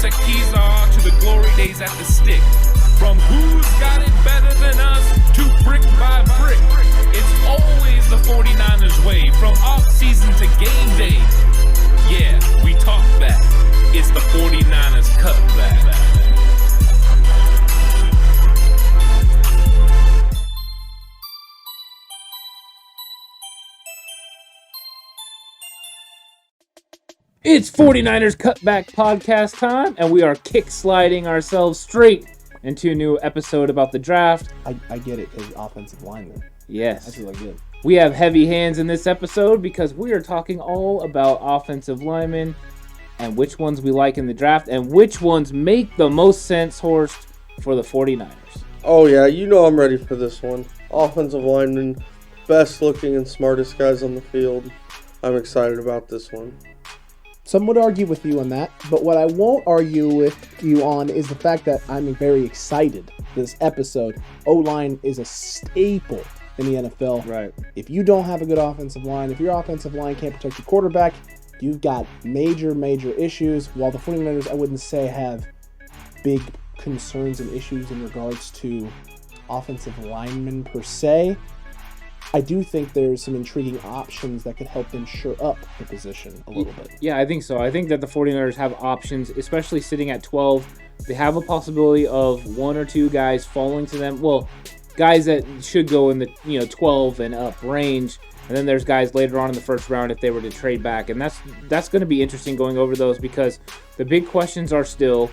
at Kezar to the glory days at the stick. From who's got it better than us to brick by brick. It's always the 49ers way, from off-season to game day. Yeah, we talk back. It's the 49ers Cutback. It's 49ers Cutback Podcast time, and we are kick-sliding ourselves straight into a new episode about the draft. I get it, because offensive lineman. Yes. That's really good. We have heavy hands in this episode because we are talking all about offensive linemen and which ones we like in the draft and which ones make the most sense, Horst, for the 49ers. Oh, yeah, you know I'm ready for this one. Offensive linemen, best looking and smartest guys on the field. I'm excited about this one. Some would argue with you on that, but what I won't argue with you on is the fact that I'm very excited for this episode. O-line is a staple in the NFL. Right. If you don't have a good offensive line, if your offensive line can't protect your quarterback, you've got major issues. While the 49ers, I wouldn't say have big concerns and issues in regards to offensive linemen per se, I do think there's some intriguing options that could help them shore up the position a little bit. Yeah, I think so. I think that the 49ers have options, especially sitting at 12. They have a possibility of one or two guys falling to them. Well, guys that should go in the 12 and up range. And then there's guys later on in the first round if they were to trade back. And that's going to be interesting going over those, because the big questions are still,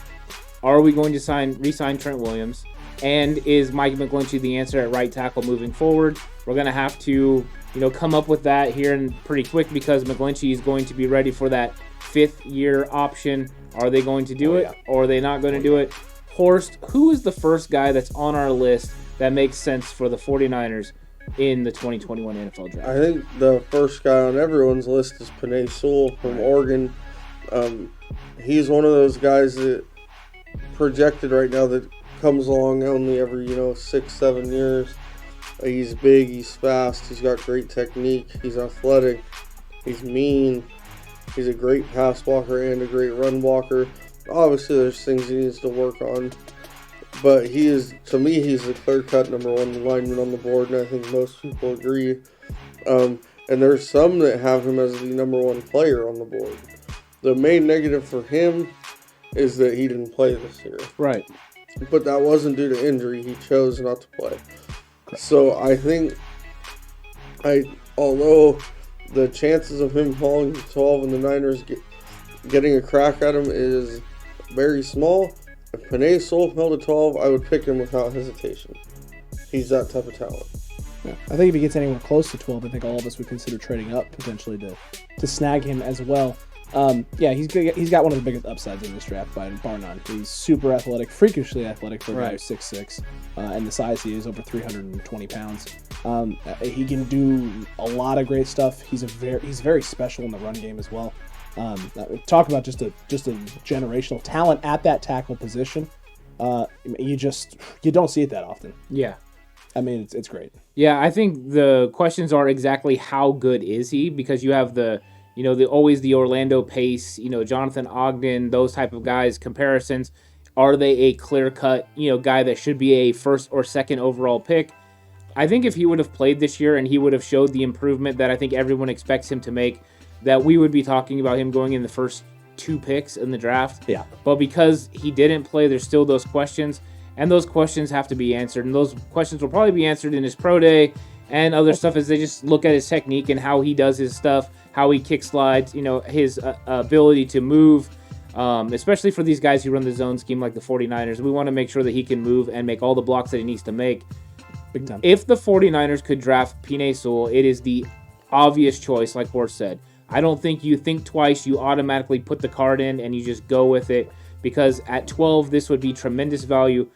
are we going to re-sign Trent Williams? And is Mike McGlinchey the answer at right tackle moving forward? We're going to have to, come up with that here and pretty quick, because McGlinchey is going to be ready for that 5th-year option. Are they going to do it, or are they not going to do it? Horst, who is the first guy that's on our list that makes sense for the 49ers in the 2021 NFL Draft? I think the first guy on everyone's list is Penei Sewell from Oregon. He's one of those guys that projected right now that comes along only every 6-7 years. He's big, he's fast, he's got great technique, he's athletic, he's mean, he's a great pass blocker and a great run blocker. Obviously there's things he needs to work on, but to me he's the clear-cut number 1 lineman on the board, and I think most people agree. And there's some that have him as the number 1 player on the board. The main negative for him is that he didn't play this year. Right. But that wasn't due to injury. He chose not to play. So I think, although the chances of him falling to 12 and the Niners getting a crack at him is very small, if Penei Sewell fell to 12, I would pick him without hesitation. He's that type of talent. Yeah. I think if he gets anywhere close to 12, I think all of us would consider trading up potentially to snag him as well. He's got one of the biggest upsides in this draft by bar none. He's super athletic, freakishly athletic for a guy who's 6'6", and the size he is, over 320 pounds. He can do a lot of great stuff. He's very special in the run game as well. Talk about just a generational talent at that tackle position. You don't see it that often. Yeah. I mean, it's great. Yeah, I think the questions are exactly how good is he, because you have always the Orlando Pace, Jonathan Ogden, those type of guys, comparisons. Are they a clear-cut, guy that should be a 1st or 2nd overall pick? I think if he would have played this year and he would have showed the improvement that I think everyone expects him to make, that we would be talking about him going in the first 2 picks in the draft. Yeah. But because he didn't play, there's still those questions, and those questions have to be answered. And those questions will probably be answered in his pro day and other stuff as they just look at his technique and how he does his stuff, how he kick slides, his ability to move, especially for these guys who run the zone scheme like the 49ers. We want to make sure that he can move and make all the blocks that he needs to make. Big time. If the 49ers could draft Penei Sewell, it is the obvious choice, like Horst said. I don't think you think twice. You automatically put the card in and you just go with it, because at 12, this would be tremendous value.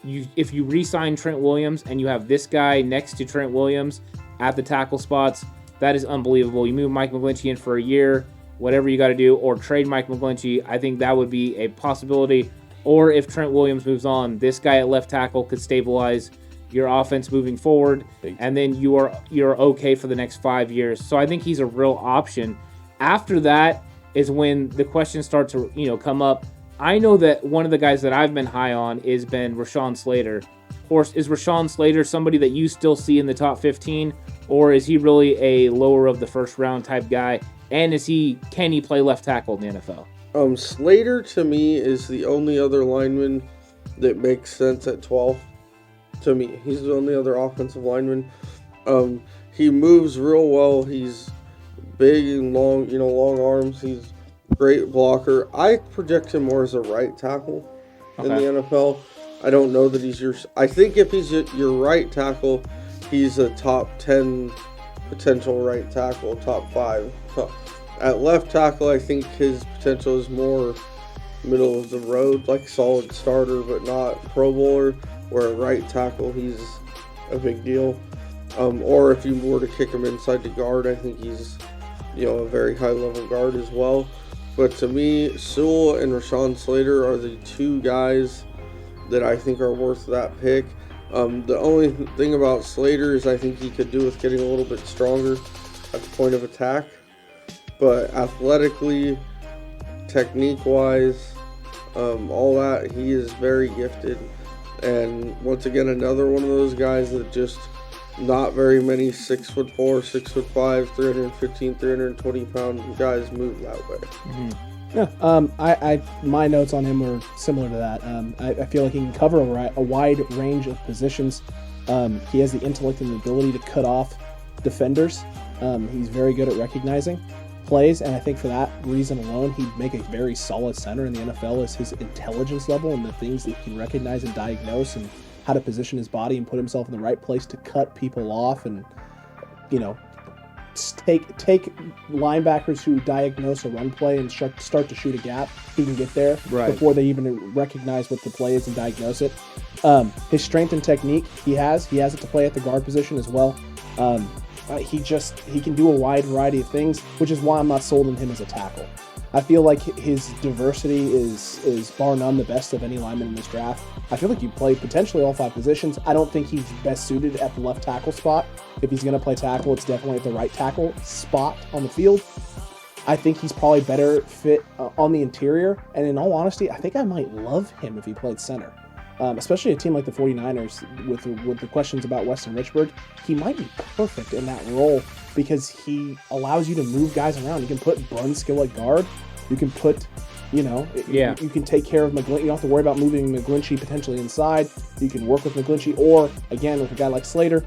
If you re-sign Trent Williams and you have this guy next to Trent Williams at the tackle spots, that is unbelievable. You move Mike McGlinchey in for a year, whatever you got to do, or trade Mike McGlinchey. I think that would be a possibility. Or if Trent Williams moves on, this guy at left tackle could stabilize your offense moving forward, and then you're okay for the next 5 years. So I think he's a real option. After that is when the questions start to come up. I know that one of the guys that I've been high on has been Rashawn Slater. Of course, is Rashawn Slater somebody that you still see in the top 15, or is he really a lower of the first round type guy? And can he play left tackle in the NFL? Slater to me is the only other lineman that makes sense at 12. To me, he's the only other offensive lineman. He moves real well. He's big and long, long arms. He's a great blocker. I project him more as a right tackle in the NFL. I don't know that he's I think if he's your right tackle, he's a top 10 potential right tackle, top 5. At left tackle, I think his potential is more middle of the road, like solid starter, but not Pro Bowler. Where at right tackle, he's a big deal. Or if you were to kick him inside to guard, I think he's, a very high level guard as well. But to me, Sewell and Rashawn Slater are the two guys that I think are worth that pick. The only thing about Slater is I think he could do with getting a little bit stronger at the point of attack. But athletically, technique-wise, all that, he is very gifted. And once again, another one of those guys that just not very many 6'4", 6'5", 315, 320 pound guys move that way. Mm-hmm. Yeah, my notes on him were similar to that. I feel like he can cover a wide range of positions. He has the intellect and the ability to cut off defenders. He's very good at recognizing plays, and I think for that reason alone, he'd make a very solid center in the NFL as his intelligence level and the things that he can recognize and diagnose and how to position his body and put himself in the right place to cut people off and, take linebackers who diagnose a run play and start to shoot a gap. He can get there before they even recognize what the play is and diagnose it. His strength and technique, he has it to play at the guard position as well. He can do a wide variety of things, which is why I'm not sold on him as a tackle. I feel like his diversity is bar none the best of any lineman in this draft. I feel like you play potentially all 5 positions. I don't think he's best suited at the left tackle spot. If he's going to play tackle, it's definitely at the right tackle spot on the field. I think he's probably better fit on the interior. And in all honesty, I think I might love him if he played center. Especially a team like the 49ers with the questions about Weston Richburg, he might be perfect in that role because he allows you to move guys around. You can put Brunskill at guard. You can put, you can take care of McGlinchey. You don't have to worry about moving McGlinchey potentially inside. You can work with McGlinchey, or again with a guy like Slater,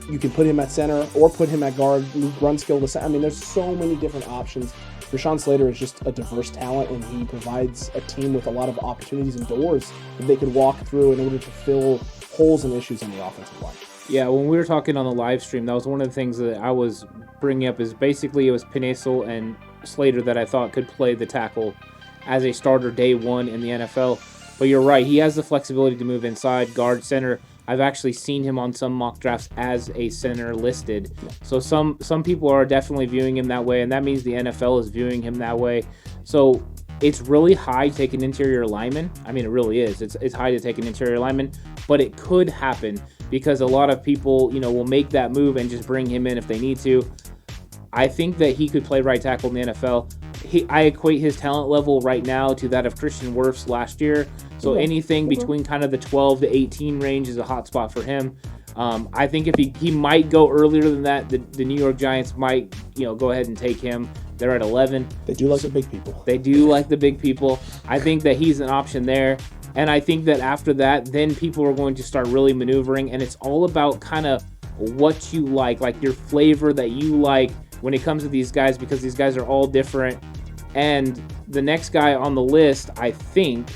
you can put him at center or put him at guard, move Brunskill to center. I mean, there's so many different options. Rashawn Slater is just a diverse talent, and he provides a team with a lot of opportunities and doors that they could walk through in order to fill holes and issues on the offensive line. Yeah, when we were talking on the live stream, that was one of the things that I was bringing up is basically it was Penaisel and Slater that I thought could play the tackle as a starter day one in the NFL. But you're right, he has the flexibility to move inside, guard, center. I've actually seen him on some mock drafts as a center listed. So some people are definitely viewing him that way, and that means the NFL is viewing him that way. So it's really high to take an interior lineman. I mean, it really is. It's high to take an interior lineman, but it could happen because a lot of people, will make that move and just bring him in if they need to. I think that he could play right tackle in the NFL. I equate his talent level right now to that of Christian Wirfs last year. So anything between kind of the 12 to 18 range is a hot spot for him. I think if he might go earlier than that, the New York Giants might, go ahead and take him. They're at 11. They do like the big people. They do like the big people. I think that he's an option there. And I think that after that, then people are going to start really maneuvering. And it's all about kind of what you like your flavor that you like when it comes to these guys, because these guys are all different. And the next guy on the list, I think,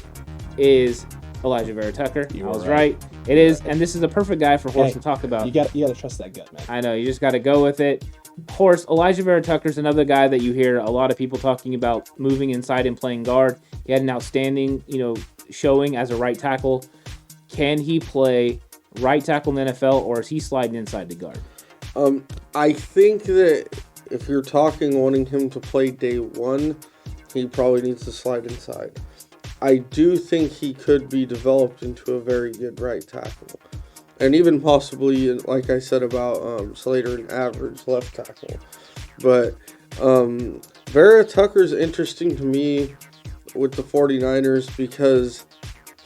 is Elijah Vera Tucker. I was right. It is, and this is a perfect guy for Horse to talk about. You got to trust that gut, man. I know, you just got to go with it. Horse, Elijah Vera Tucker's another guy that you hear a lot of people talking about moving inside and playing guard. He had an outstanding, showing as a right tackle. Can he play right tackle in the NFL, or is he sliding inside the guard? I think that if you're wanting him to play day one, he probably needs to slide inside. I do think he could be developed into a very good right tackle. And even possibly, like I said about Slater, an average left tackle. But Vera Tucker's interesting to me with the 49ers because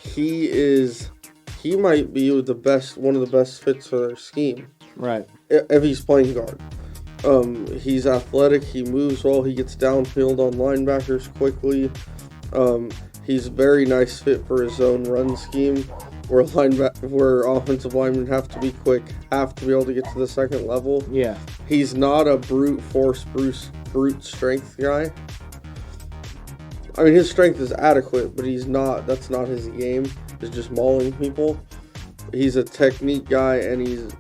he might be one of the best fits for their scheme. Right. If he's playing guard. He's athletic, he moves well, he gets downfield on linebackers quickly. He's a very nice fit for his zone run scheme where offensive linemen have to be quick, have to be able to get to the second level. Yeah. He's not a brute force, brute strength guy. I mean, his strength is adequate, but that's not his game. It's just mauling people. He's a technique guy, and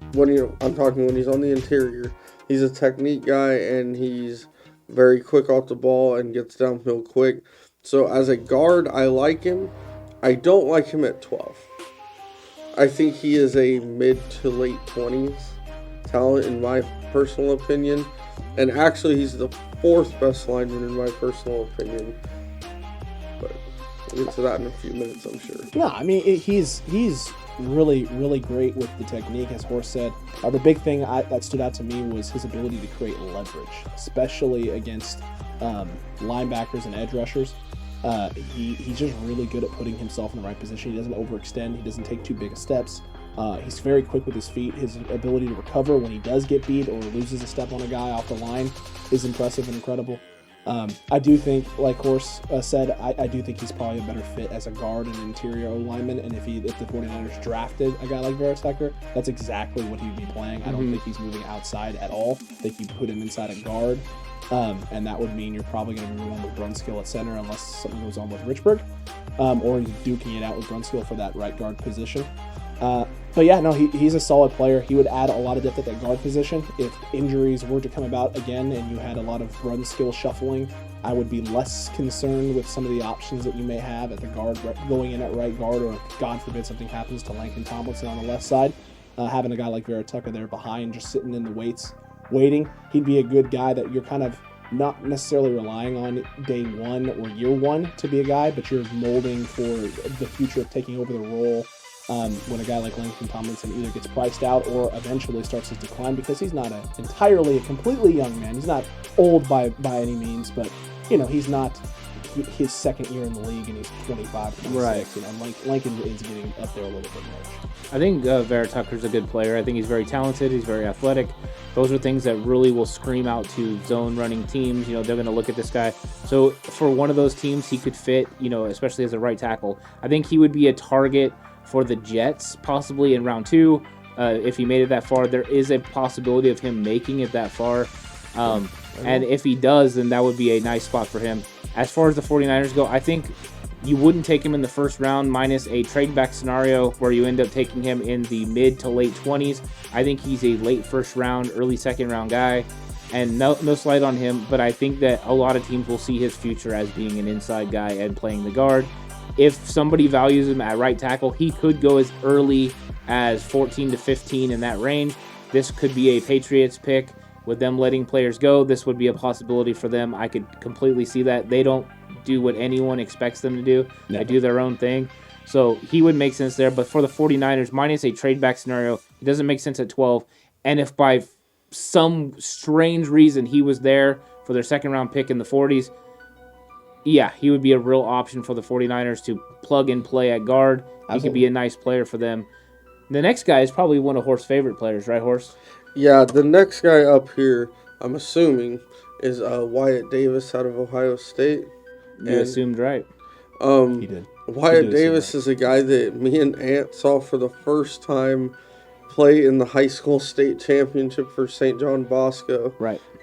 I'm talking when he's on the interior. He's a technique guy, and he's very quick off the ball and gets downfield quick. So as a guard, I like him. I don't like him at 12. I think he is a mid to late 20s talent in my personal opinion. And actually, he's the 4th best lineman in my personal opinion. But we'll get to that in a few minutes, I'm sure. No, I mean, he's really, really great with the technique, as Horst said. The big thing that stood out to me was his ability to create leverage, especially against linebackers and edge rushers. He's just really good at putting himself in the right position. He doesn't overextend. He doesn't take too big of steps. He's very quick with his feet. His ability to recover when he does get beat or loses a step on a guy off the line is impressive and incredible. I do think, like Horst said, I do think he's probably a better fit as a guard and interior O-lineman. And if the 49ers drafted a guy like Vera Tucker, that's exactly what he'd be playing. I don't think he's moving outside at all. I think you put him inside a guard. And that would mean you're probably going to be one with Brunskill at center unless something goes on with Richburg. Or you're duking it out with Brunskill for that right guard position. But yeah, no, he's a solid player. He would add a lot of depth at that guard position. If injuries were to come about again and you had a lot of Brunskill shuffling, I would be less concerned with some of the options that you may have at the guard, going in at right guard, or God forbid something happens to Lincoln Tomlinson on the left side. Having a guy like Vera Tucker there behind, just sitting in the waiting, he'd be a good guy that you're kind of not necessarily relying on day one or year one to be a guy, but you're molding for the future of taking over the role when a guy like Lincoln Tomlinson either gets priced out or eventually starts his decline, because he's not a completely young man. He's not old by any means, but he's not his second year in the league and he's 25, 26. Right. Lincoln is getting up there a little bit more. I think Vera Tucker's a good player. I think he's very talented. He's very athletic. Those are things that really will scream out to zone running teams. They're going to look at this guy. So for one of those teams, he could fit, especially as a right tackle. I think he would be a target for the Jets, possibly in round 2. If he made it that far, there is a possibility of him making it that far. And if he does, then that would be a nice spot for him. As far as the 49ers go, I think you wouldn't take him in the first round minus a trade back scenario where you end up taking him in the mid to late 20s. I think he's a late first round, early second round guy, and no slight on him, but I think that a lot of teams will see his future as being an inside guy and playing the guard. If somebody values him at right tackle, he could go as early as 14 to 15 in that range. This could be a Patriots pick. With them letting players go, this would be a possibility for them. I could completely see that. They don't do what anyone expects them to do. They do their own thing. So he would make sense there. But for the 49ers, minus a trade back scenario, it doesn't make sense at 12. And if by some strange reason he was there for their second round pick in the 40s, yeah, he would be a real option for the 49ers to plug and play at guard. Absolutely. He could be a nice player for them. The next guy is probably one of Horst's favorite players, right, Horst? Yeah, the next guy up here, I'm assuming, is Wyatt Davis out of Ohio State. You assumed right. He did. Wyatt Davis is a guy that me and Ant saw for the first time play in the high school state championship for St. John Bosco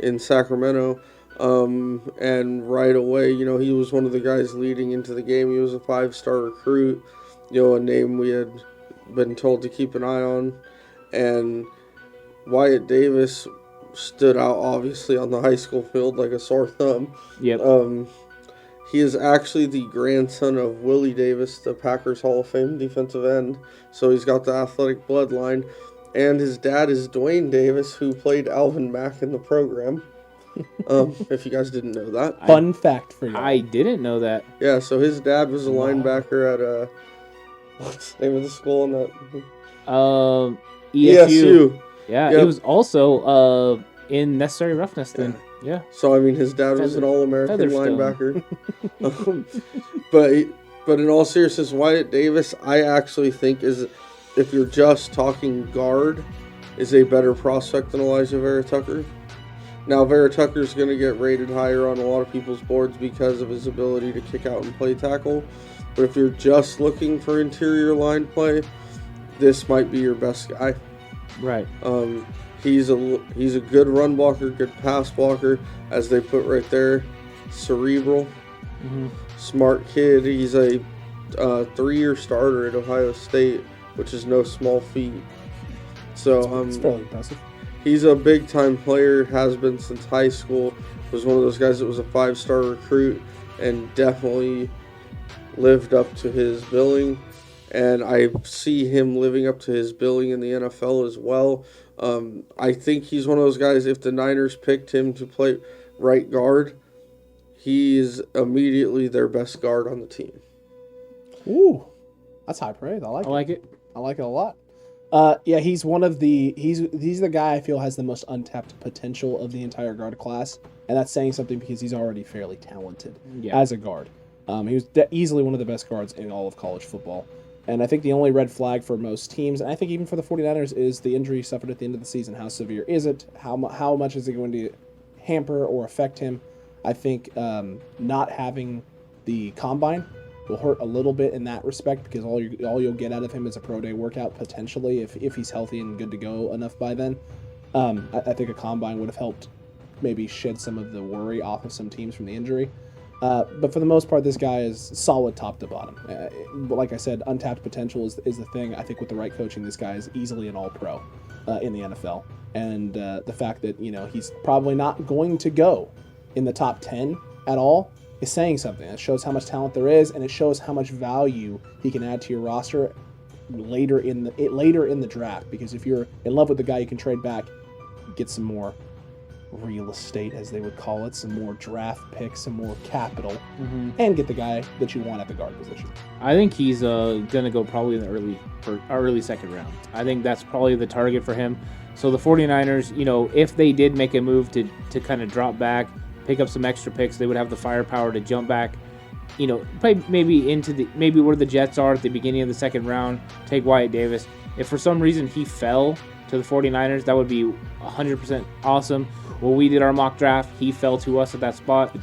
in Sacramento. And right away, he was one of the guys leading into the game. He was a 5-star recruit, a name we had been told to keep an eye on. And Wyatt Davis stood out, obviously, on the high school field like a sore thumb. Yep. He is actually the grandson of Willie Davis, the Packers Hall of Fame defensive end. So he's got the athletic bloodline. And his dad is Dwayne Davis, who played Alvin Mack in the program. If you guys didn't know that. Fun fact for you. I didn't know that. Yeah, so his dad was a linebacker at, what's the name of the school in that? ESU. ESU. Yeah, yep. He was also in necessary roughness then. Yeah. So, I mean, his dad was an All-American Featherstone. linebacker. But in all seriousness, Wyatt Davis, I actually think is, if you're just talking guard, is a better prospect than Elijah Vera Tucker. Now, Vera Tucker's going to get rated higher on a lot of people's boards because of his ability to kick out and play tackle. But if you're just looking for interior line play, this might be your best guy. Right. He's a good run blocker, good pass blocker, as they put right there. Cerebral, smart kid. He's a 3-year starter at Ohio State, which is no small feat. So It's fairly impressive. he's a big-time player, has been since high school. Was one of those guys that was a 5-star recruit and definitely lived up to his billing. And I see him living up to his billing in the NFL as well. I think he's one of those guys, if the Niners picked him to play right guard, he's immediately their best guard on the team. Ooh, that's high praise. I like it. I like it a lot. Yeah, he's one of the he's the guy I feel has the most untapped potential of the entire guard class, and that's saying something because he's already fairly talented as a guard. He was easily one of the best guards in all of college football. And I think the only red flag for most teams, and I think even for the 49ers, is the injury he suffered at the end of the season. How severe is it? How much is it going to hamper or affect him? I think not having the combine will hurt a little bit in that respect, because all you'll get out of him is a pro day workout potentially if he's healthy and good to go enough by then. I think a combine would have helped maybe shed some of the worry off of some teams from the injury. But for the most part, this guy is solid top to bottom. Like I said, untapped potential is the thing. I think with the right coaching, this guy is easily an all-pro in the NFL. And the fact that he's probably not going to go in the top 10 at all is saying something. It shows how much talent there is, and it shows how much value he can add to your roster later in the draft. Because if you're in love with the guy, you can trade back, get some more real estate, as they would call it, some more draft picks, some more capital, and get the guy that you want at the guard position. I think he's gonna go probably in the early second round. I think that's probably the target for him. So the 49ers, if they did make a move to kind of drop back, pick up some extra picks, they would have the firepower to jump back, play maybe where the Jets are at the beginning of the second round, take Wyatt Davis. If for some reason he fell to the 49ers, that would be 100% awesome. When we did our mock draft, he fell to us at that spot.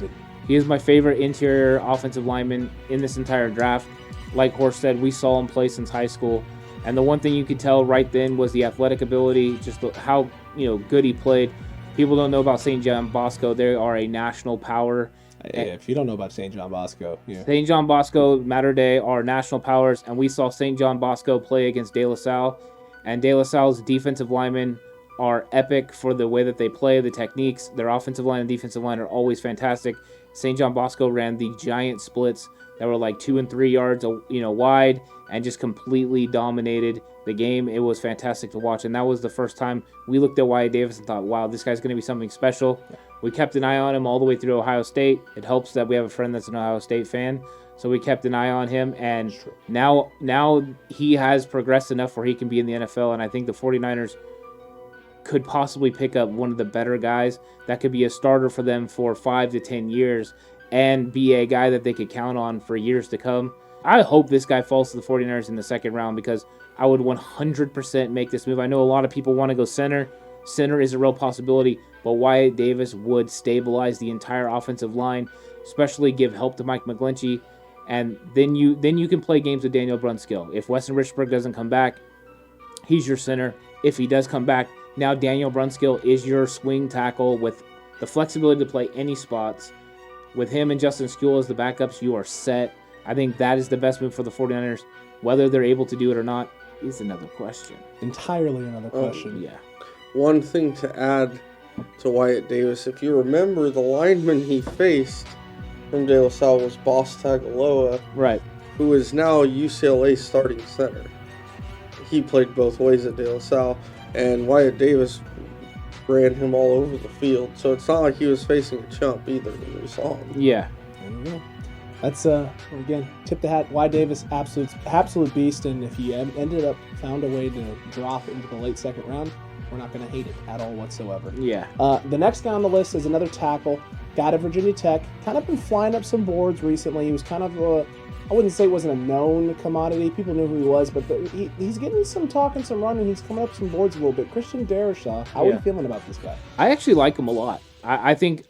He is my favorite interior offensive lineman in this entire draft. Like Horst said, we saw him play since high school. And the one thing you could tell right then was the athletic ability, just how good he played. People don't know about St. John Bosco. They are a national power. If you don't know about St. John Bosco. Yeah. St. John Bosco, Mater Dei are national powers. And we saw St. John Bosco play against De La Salle. And De La Salle's defensive linemen are epic for the way that they play, the techniques. Their offensive line and defensive line are always fantastic. St. John Bosco ran the giant splits that were like 2 and 3 yards, wide, and just completely dominated the game. It was fantastic to watch, and that was the first time we looked at Wyatt Davis and thought, wow, this guy's going to be something special. We kept an eye on him all the way through Ohio State. It helps that we have a friend that's an Ohio State fan, so we kept an eye on him, and now he has progressed enough where he can be in the NFL, and I think the 49ers could possibly pick up one of the better guys that could be a starter for them for 5 to 10 years and be a guy that they could count on for years to come. I hope this guy falls to the 49ers in the second round, because I would 100% make this move. I know a lot of people want to go center. Center is a real possibility, but Wyatt Davis would stabilize the entire offensive line, especially give help to Mike McGlinchey, and then you can play games with Daniel Brunskill. If Weston Richburg doesn't come back, he's your center. If he does come back, now Daniel Brunskill is your swing tackle with the flexibility to play any spots. With him and Justin Skule as the backups, you are set. I think that is the best move for the 49ers. Whether they're able to do it or not is another question. Entirely another question. Yeah. One thing to add to Wyatt Davis, if you remember, the lineman he faced from De La Salle was Boss Tagaloa, Right. who is now UCLA starting center. He played both ways at De La Salle, and Wyatt Davis ran him all over the field. So it's not like he was facing a chump either when we saw him. Yeah. There you go. That's again, tip the hat. Wyatt Davis, absolute beast, and if he found a way to drop into the late second round, We're not going to hate it at all whatsoever. Yeah. The next guy on the list is another tackle, guy at Virginia Tech. Kind of been flying up some boards recently. He was kind of I wouldn't say it wasn't a known commodity. People knew who he was, but he's getting some talk and some run, and he's coming up some boards a little bit. Christian Darrisaw, how are you feeling about this guy? I actually like him a lot. I think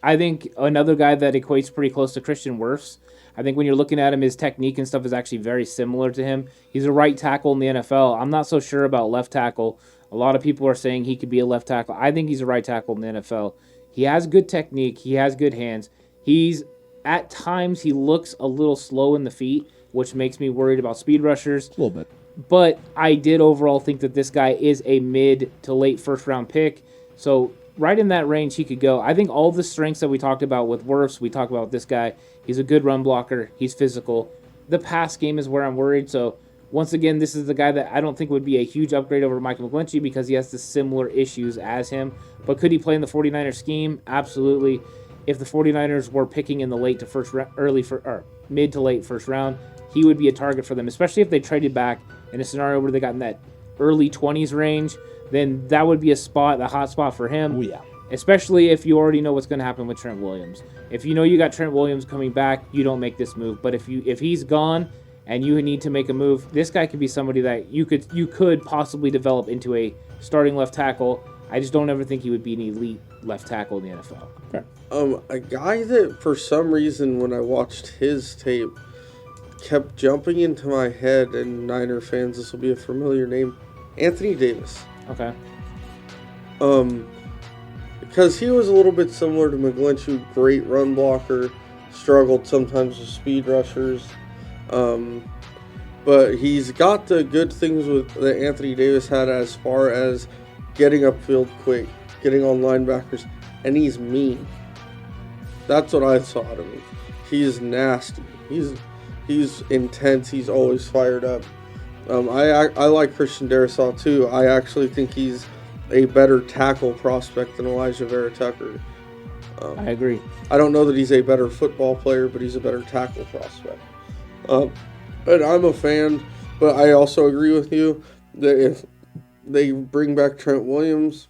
another guy that equates pretty close to Christian Wirfs. I think when you're looking at him, his technique and stuff is actually very similar to him. He's a right tackle in the NFL. I'm not so sure about left tackle. A lot of people are saying he could be a left tackle. I think he's a right tackle in the NFL. He has good technique. He has good hands. At times, he looks a little slow in the feet, which makes me worried about speed rushers. A little bit. But I did overall think that this guy is a mid to late first-round pick. So right in that range he could go. I think all the strengths that we talked about with Wirfs, we talked about with this guy. He's a good run blocker. He's physical. The pass game is where I'm worried. So once again, this is the guy that I don't think would be a huge upgrade over Michael McGlinchey because he has the similar issues as him. But could he play in the 49ers scheme? Absolutely. If the 49ers were picking in the mid to late first round, he would be a target for them, especially if they traded back in a scenario where they got in that early 20s range. Then that would be a hot spot for him. Oh, yeah. Especially if you already know what's going to happen with Trent Williams. If you know you got Trent Williams coming back, you don't make this move. But if he's gone and you need to make a move, this guy could be somebody that you could possibly develop into a starting left tackle. I just don't ever think he would be an elite left tackle in the NFL. Okay. A guy that for some reason when I watched his tape kept jumping into my head, and Niner fans, this will be a familiar name, Anthony Davis. Okay. Because he was a little bit similar to McGlinchey, great run blocker, struggled sometimes with speed rushers. But he's got the good things that Anthony Davis had as far as getting upfield quick, getting on linebackers, and he's mean. That's what I saw out of him. He's nasty. He's intense. He's always fired up. I like Christian Darrisaw too. I actually think he's a better tackle prospect than Elijah Vera Tucker. I agree. I don't know that he's a better football player, but he's a better tackle prospect. And I'm a fan, but I also agree with you that if they bring back Trent Williams,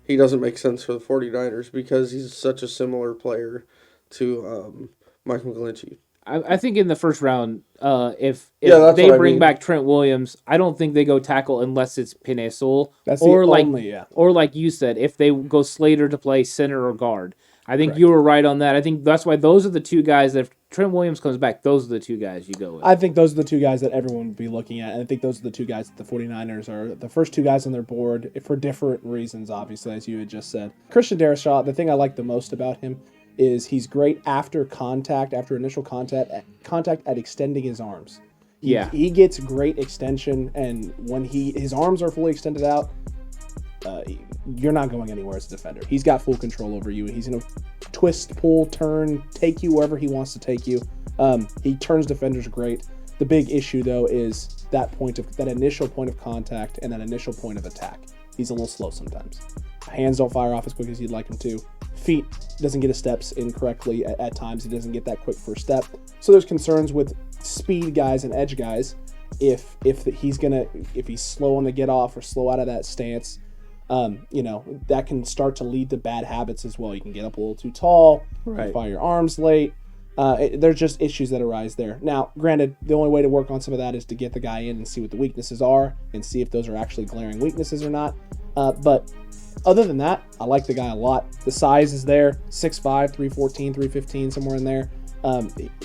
he doesn't make sense for the 49ers because he's such a similar player to Mike McGlinchey. I think in the first round, if they bring back Trent Williams, I don't think they go tackle unless it's Penei Sewell. That's or or like you said, if they go Slater to play center or guard. I think you were right on that. I think that's why those are the two guys that if Trent Williams comes back, those are the two guys you go with. I think those are the two guys that everyone would be looking at. And I think those are the two guys that the 49ers are the first two guys on their board for different reasons, obviously, as you had just said. Christian Darrisaw, the thing I like the most about him is he's great after initial contact at extending his arms. He gets great extension, and when his arms are fully extended out, you're not going anywhere as a defender. He's got full control over you. He's going to twist, pull, turn, take you wherever he wants to take you. He turns defenders great. The big issue, though, is that initial point of contact and that initial point of attack. He's a little slow sometimes. Hands don't fire off as quick as you'd like him to. Feet doesn't get his steps in correctly at times. He doesn't get that quick first step. So there's concerns with speed guys and edge guys. If he's slow on the get off or slow out of that stance, that can start to lead to bad habits as well. You can get up a little too tall, fire your arms late. There's just issues that arise there. Now, granted, the only way to work on some of that is to get the guy in and see what the weaknesses are and see if those are actually glaring weaknesses or not. But other than that, I like the guy a lot. The size is there, 6'5", 314, 315, somewhere in there.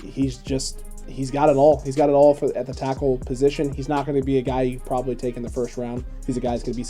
He's got it all. He's got it all at the tackle position. He's not going to be a guy you probably take in the first round. He's a guy that's going to be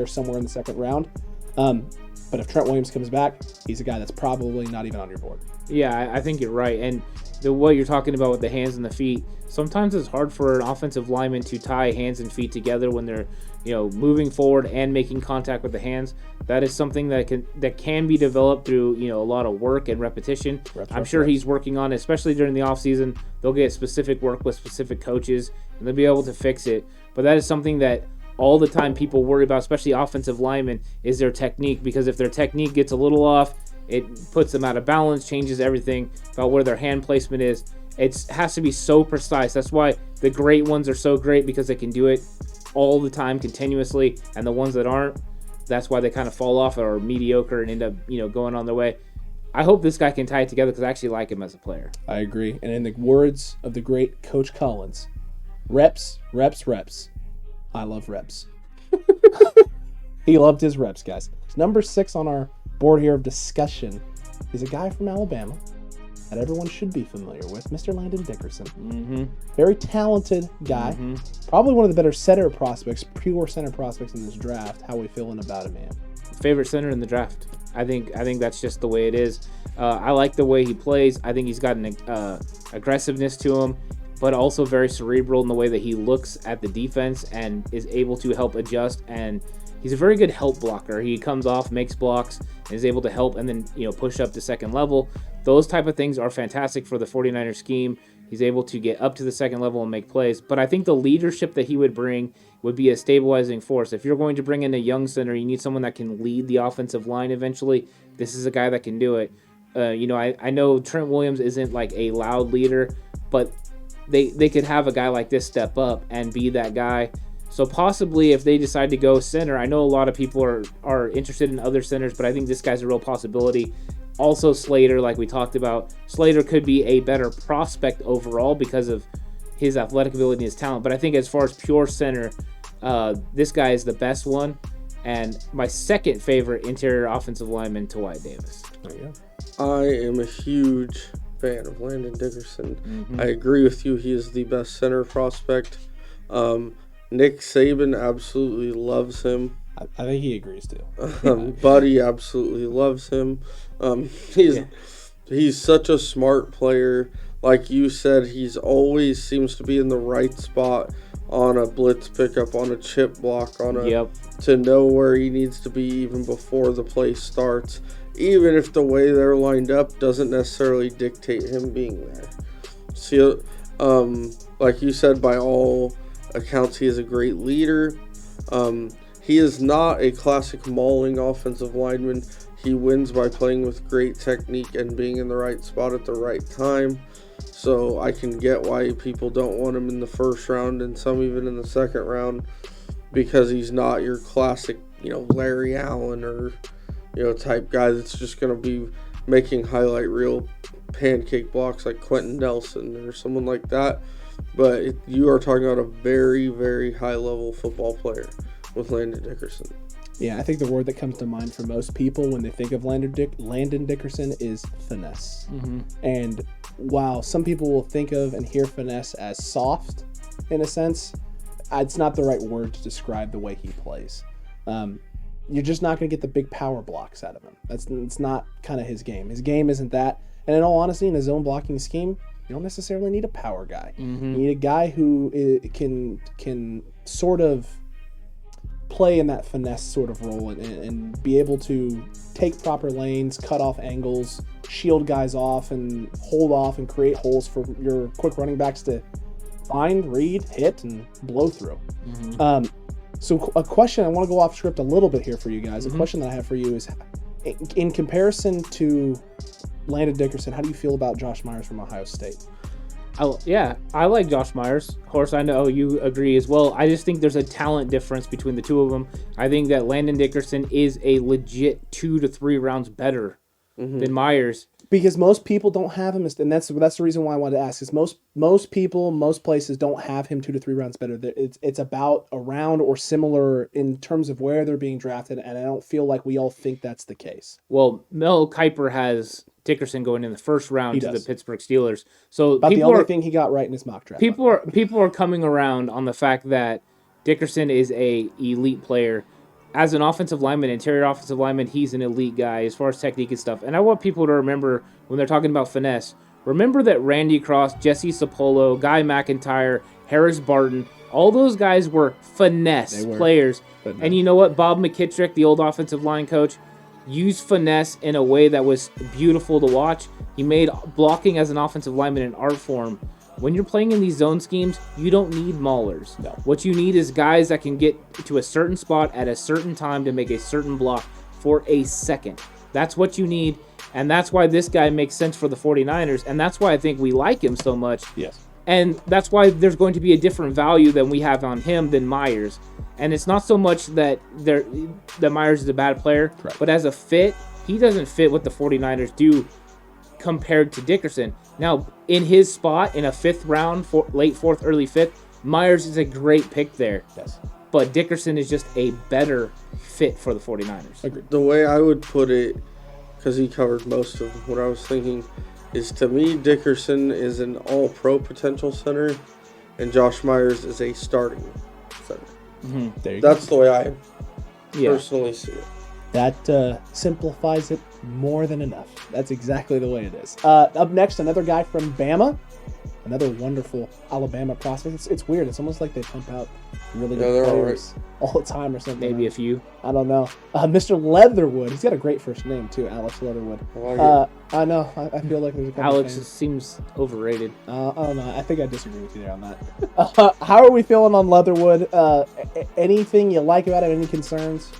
somewhere in the second round. But if Trent Williams comes back, he's a guy that's probably not even on your board. Yeah, I think you're right. And what you're talking about with the hands and the feet, sometimes it's hard for an offensive lineman to tie hands and feet together when they're, moving forward and making contact with the hands. That is something that can be developed through, a lot of work and repetition. I'm sure he's working on it, especially during the offseason. They'll get specific work with specific coaches, and they'll be able to fix it. But that is something that all the time people worry about, especially offensive linemen, is their technique. Because if their technique gets a little off, it puts them out of balance, changes everything about where their hand placement is. It has to be so precise. That's why the great ones are so great, because they can do it all the time continuously, and the ones that aren't, That's why they kind of fall off or are mediocre and end up, going on their way. I hope this guy can tie it together because I actually like him as a player. I agree. And in the words of the great Coach Collins, reps, reps, reps. I love reps. He loved his reps, guys. Number 6 on our board here of discussion is a guy from Alabama that everyone should be familiar with, Mr. Landon Dickerson. Mm-hmm. Very talented guy. Mm-hmm. Probably one of the better center prospects, pure center prospects in this draft. How are we feeling about him, man? Favorite center in the draft. I think that's just the way it is. I like the way he plays. I think he's got an aggressiveness to him, but also very cerebral in the way that he looks at the defense and is able to help adjust. And he's a very good help blocker. He comes off, makes blocks, and is able to help and then push up to second level. Those type of things are fantastic for the 49ers scheme. He's able to get up to the second level and make plays. But I think the leadership that he would bring would be a stabilizing force. If you're going to bring in a young center, you need someone that can lead the offensive line eventually. This is a guy that can do it. I know Trent Williams isn't like a loud leader, but they could have a guy like this step up and be that guy. So possibly if they decide to go center, I know a lot of people are interested in other centers, but I think this guy's a real possibility. Also Slater, like we talked about, Slater could be a better prospect overall because of his athletic ability and his talent. But I think as far as pure center, this guy is the best one. And my second favorite interior offensive lineman, Wyatt Davis. There you go. I am a huge fan of Landon Dickerson. Mm-hmm. I agree with you. He is the best center prospect. Nick Saban absolutely loves him. I think he agrees too. Buddy absolutely loves him. He's such a smart player. Like you said, he's always seems to be in the right spot on a blitz pickup, on a chip block, to know where he needs to be even before the play starts. Even if the way they're lined up doesn't necessarily dictate him being there. So, like you said, by all accounts, he is a great leader. He is not a classic mauling offensive lineman. He wins by playing with great technique and being in the right spot at the right time. So I can get why people don't want him in the first round and some even in the second round, because he's not your classic, Larry Allen or, type guy that's just going to be making highlight reel pancake blocks like Quentin Nelson or someone like that. But you are talking about a very, very high-level football player with Landon Dickerson. Yeah, I think the word that comes to mind for most people when they think of Landon Dickerson is finesse. Mm-hmm. And while some people will think of and hear finesse as soft, in a sense, it's not the right word to describe the way he plays. You're just not going to get the big power blocks out of him. It's not kind of his game. His game isn't that. And in all honesty, in his zone blocking scheme, you don't necessarily need a power guy. Mm-hmm. You need a guy who can sort of play in that finesse sort of role and be able to take proper lanes, cut off angles, shield guys off, and hold off and create holes for your quick running backs to find, read, hit, and blow through. Mm-hmm. So a question, I want to go off script a little bit here for you guys. Mm-hmm. A question that I have for you is, in comparison to Landon Dickerson, how do you feel about Josh Myers from Ohio State? I like Josh Myers. Of course, I know you agree as well. I just think there's a talent difference between the two of them. I think that Landon Dickerson is a legit 2 to 3 rounds better than Myers. Because most people don't have him, and that's the reason why I wanted to ask. Is most people, most places don't have him 2 to 3 rounds better. It's about a round or similar in terms of where they're being drafted, and I don't feel like we all think that's the case. Well, Mel Kiper has Dickerson going in the first round to the Pittsburgh Steelers. So about the only thing he got right in his mock draft. People are coming around on the fact that Dickerson is a elite player. As an offensive lineman, interior offensive lineman, he's an elite guy as far as technique and stuff. And I want people to remember when they're talking about finesse, remember that Randy Cross, Jesse Sapolo, Guy McIntyre, Harris Barton, all those guys were finesse players. And you know what? Bob McKittrick, the old offensive line coach, used finesse in a way that was beautiful to watch. He made blocking as an offensive lineman an art form. When you're playing in these zone schemes, you don't need maulers. No. What you need is guys that can get to a certain spot at a certain time to make a certain block for a second. That's what you need, and that's why this guy makes sense for the 49ers, and that's why I think we like him so much. Yes. And that's why there's going to be a different value than we have on him than Myers. And it's not so much that Myers is a bad player, Correct. but as a fit, he doesn't fit what the 49ers do compared to Dickerson. Now, in his spot, in a 5th round, late 4th, early 5th, Myers is a great pick there. Yes. But Dickerson is just a better fit for the 49ers. Agreed. The way I would put it, because he covered most of what I was thinking, is to me, Dickerson is an all-pro potential center, and Josh Myers is a starting center. There you That's the way I Yeah. personally see it. That simplifies it more than enough. That's exactly the way it is. Up next, another guy from Bama. Another wonderful Alabama prospect. It's weird. It's almost like they pump out really good they're players all the time or something. Maybe a few. I don't know. Mr. Leatherwood. He's got a great first name, too. Alex Leatherwood. I like I know. I feel like there's a couple Alex names. seems overrated. I don't know. I think I disagree with you there on that. How are we feeling on Leatherwood? Anything you like about him? Any concerns?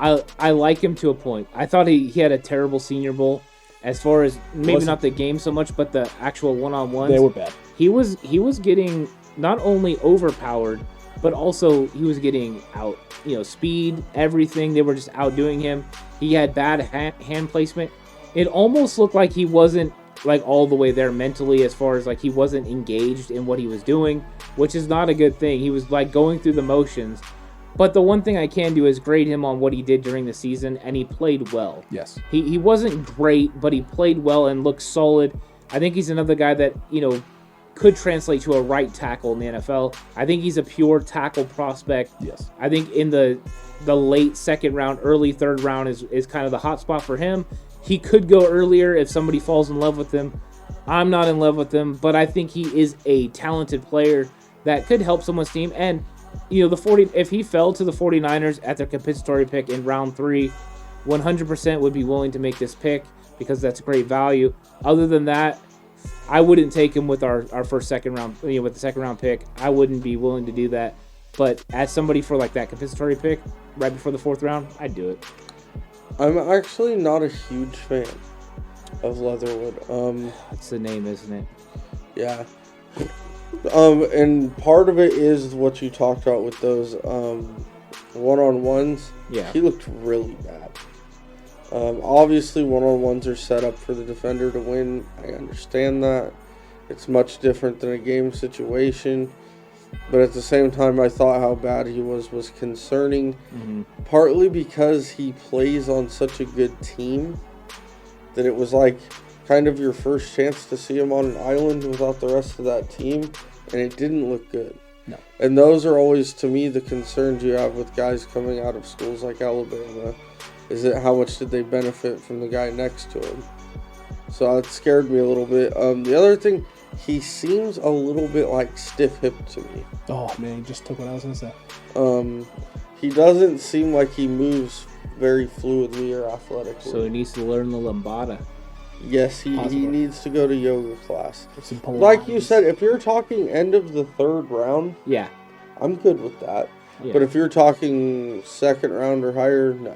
I like him to a point. I thought he had a terrible Senior Bowl. As far as maybe Wasn't- not the game so much, but the actual one-on-ones. They were bad. He was getting not only overpowered, but also he was getting out, speed, everything. They were just outdoing him. He had bad hand placement. It almost looked like he wasn't like all the way there mentally, as far as like he wasn't engaged in what he was doing, which is not a good thing. He was like going through the motions. But the one thing I can do is grade him on what he did during the season, and he played well. Yes. He wasn't great, but he played well and looked solid. I think he's another guy that, could translate to a right tackle in the NFL. I think he's a pure tackle prospect. Yes. I think in the late 2nd round, early 3rd round is kind of the hot spot for him. He could go earlier if somebody falls in love with him. I'm not in love with him, but I think he is a talented player that could help someone's team. And if he fell to the 49ers at their compensatory pick in round 3, 100% would be willing to make this pick because that's great value. Other than that, I wouldn't take him with our first, 2nd round, with the 2nd round pick. I wouldn't be willing to do that. But as somebody for like that compensatory pick right before the 4th round, I'd do it. I'm actually not a huge fan of Leatherwood. That's the name, isn't it? Yeah. And part of it is what you talked about with those one-on-ones. Yeah. He looked really bad. Obviously, one-on-ones are set up for the defender to win. I understand that. It's much different than a game situation. But at the same time, I thought how bad he was concerning. Mm-hmm. Partly because he plays on such a good team that it was like kind of your first chance to see him on an island without the rest of that team, and it didn't look good. No. And those are always, to me, the concerns you have with guys coming out of schools like Alabama. Is it how much did they benefit from the guy next to him? So it scared me a little bit. The other thing, he seems a little bit like stiff-hipped to me. Oh, man, he just took what I was going to say. He doesn't seem like he moves very fluidly or athletically. So he needs to learn the lambada. Yes, he Possibly. needs to go to yoga class. Some Like you Pilates. said, if you're talking end of the 3rd round, Yeah. I'm good with that. Yeah. But if you're talking 2nd round or higher, no.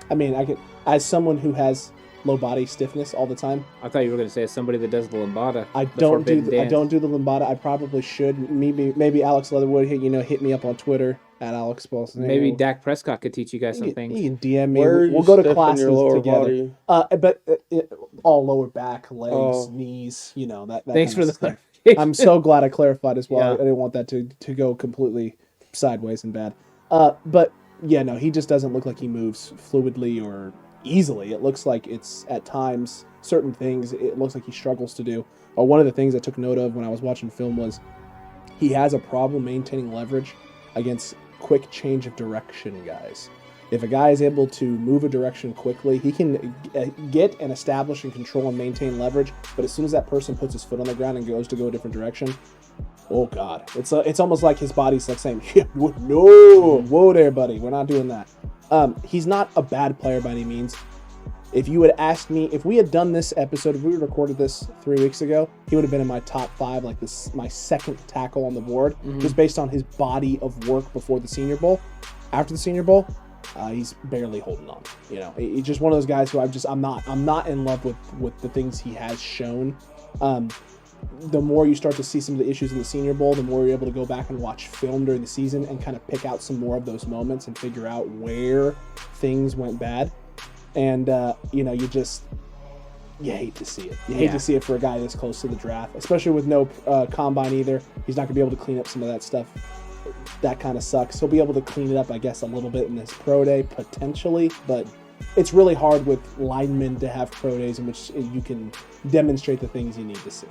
I mean, I could, as someone who has low body stiffness all the time, I thought you were going to say as somebody that does the lambada. I the don't do forbidden dance. the lambada. I probably should. Maybe Alex Leatherwood, hit me up on Twitter at Alex Balls. Maybe Dak Prescott could teach you guys some You things. can DM me. Where are We'll you go to stiffing classes your lower together. body? All lower back, legs, Oh. knees. That Thanks kind for of the stuff. clarification. I'm so glad I clarified as well. Yeah. I didn't want that to go completely sideways and bad. But yeah, no, he just doesn't look like he moves fluidly or easily. It looks like it's at times certain things it looks like he struggles to do. Or one of the things I took note of when I was watching film was he has a problem maintaining leverage against quick change of direction guys. If a guy is able to move a direction quickly, he can get and establish and control and maintain leverage. But as soon as that person puts his foot on the ground and goes to go a different direction, oh God, it's almost like his body's like saying, no, whoa there, buddy, we're not doing that. He's not a bad player by any means. If you had asked me, if we had done this episode, if we had recorded this 3 weeks ago, he would have been in my top 5, like this, my 2nd tackle on the board, just based on his body of work before the Senior Bowl. After the Senior Bowl, he's barely holding on. He's just one of those guys who I'm not in love with the things he has shown. the more you start to see some of the issues in the Senior Bowl, the more you're able to go back and watch film during the season and kind of pick out some more of those moments and figure out where things went bad. And, you hate to see it. You hate to see it for a guy this close to the draft, especially with no combine either. He's not going to be able to clean up some of that stuff. That kind of sucks. He'll be able to clean it up, I guess, a little bit in this pro day, potentially, but it's really hard with linemen to have pro days in which you can demonstrate the things you need to see.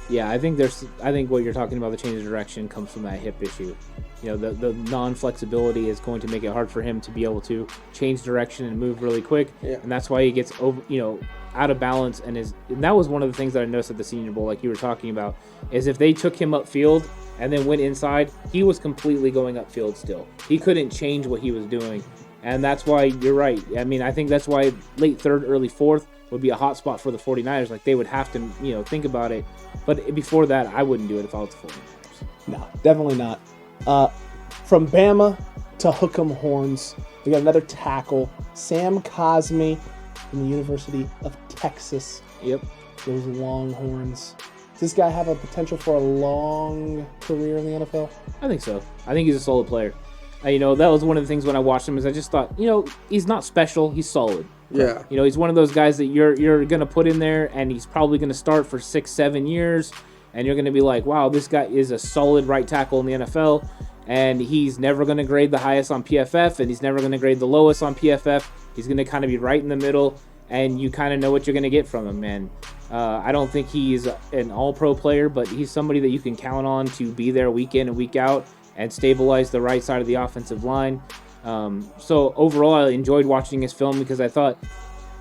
Yeah, I think what you're talking about, the change of direction, comes from that hip issue. The non-flexibility is going to make it hard for him to be able to change direction and move really quick, and that's why he gets out of balance. And that was one of the things that I noticed at the Senior Bowl, like you were talking about, is if they took him upfield and then went inside, he was completely going upfield still. He couldn't change what he was doing, and that's why you're right. I mean, I think that's why late third, early fourth would be a hot spot for the 49ers. Like, they would have to, think about it. But before that, I wouldn't do it if I was the 49ers. No, definitely not. From Bama to Hook'em Horns, we got another tackle, Sam Cosmi from the University of Texas. Yep. Those Longhorns. Does this guy have a potential for a long career in the NFL? I think so. I think he's a solid player. That was one of the things when I watched him, is I just thought, he's not special, he's solid. Yeah. He's one of those guys that you're going to put in there, and he's probably going to start for 6-7 years, and you're going to be like, wow, this guy is a solid right tackle in the NFL, and he's never going to grade the highest on PFF, and he's never going to grade the lowest on PFF. He's going to kind of be right in the middle, and you kind of know what you're going to get from him, man. I don't think he's an all-pro player, but he's somebody that you can count on to be there week in and week out and stabilize the right side of the offensive line. So overall, I enjoyed watching his film because I thought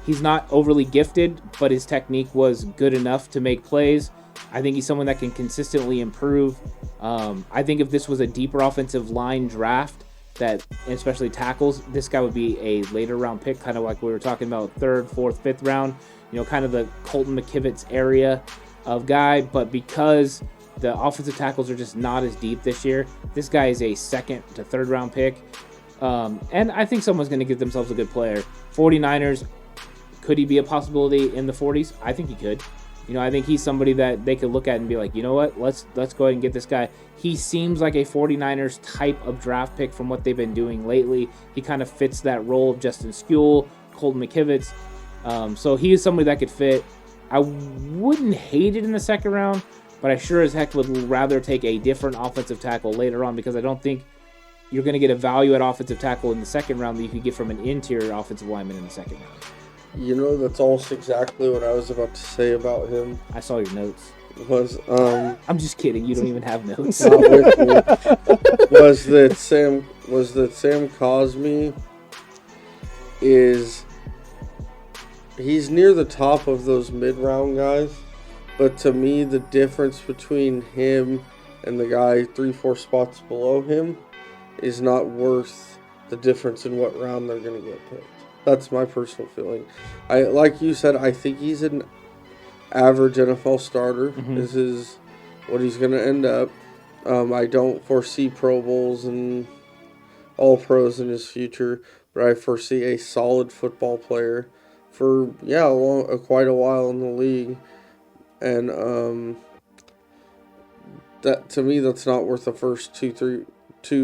he's not overly gifted, but his technique was good enough to make plays. I think he's someone that can consistently improve. I think if this was a deeper offensive line draft, that especially tackles, this guy would be a later round pick, kind of like we were talking about, 3rd, 4th, 5th round, kind of the Colton McKivitz area of guy. But because the offensive tackles are just not as deep this year, this guy is a 2nd to 3rd round pick. And I think someone's going to give themselves a good player. 49ers, could he be a possibility in the 40s? I think he could. I think he's somebody that they could look at and be like, you know what, let's go ahead and get this guy. He seems like a 49ers type of draft pick from what they've been doing lately. He kind of fits that role of Justin Skule, Colton McKivitz. So he is somebody that could fit. I wouldn't hate it in the 2nd round, but I sure as heck would rather take a different offensive tackle later on, because I don't think you're going to get a value at offensive tackle in the 2nd round that you could get from an interior offensive lineman in the 2nd round. That's almost exactly what I was about to say about him. I saw your notes. I'm just kidding. You don't even have notes. Not with me. Was that Sam Cosmi he's near the top of those mid-round guys, but to me the difference between him and the guy 3-4 spots below him is not worth the difference in what round they're going to get picked. That's my personal feeling. Like you said, I think he's an average NFL starter. Mm-hmm. This is what he's going to end up. I don't foresee Pro Bowls and All Pros in his future, but I foresee a solid football player for quite a while in the league. And that, to me, that's not worth the first two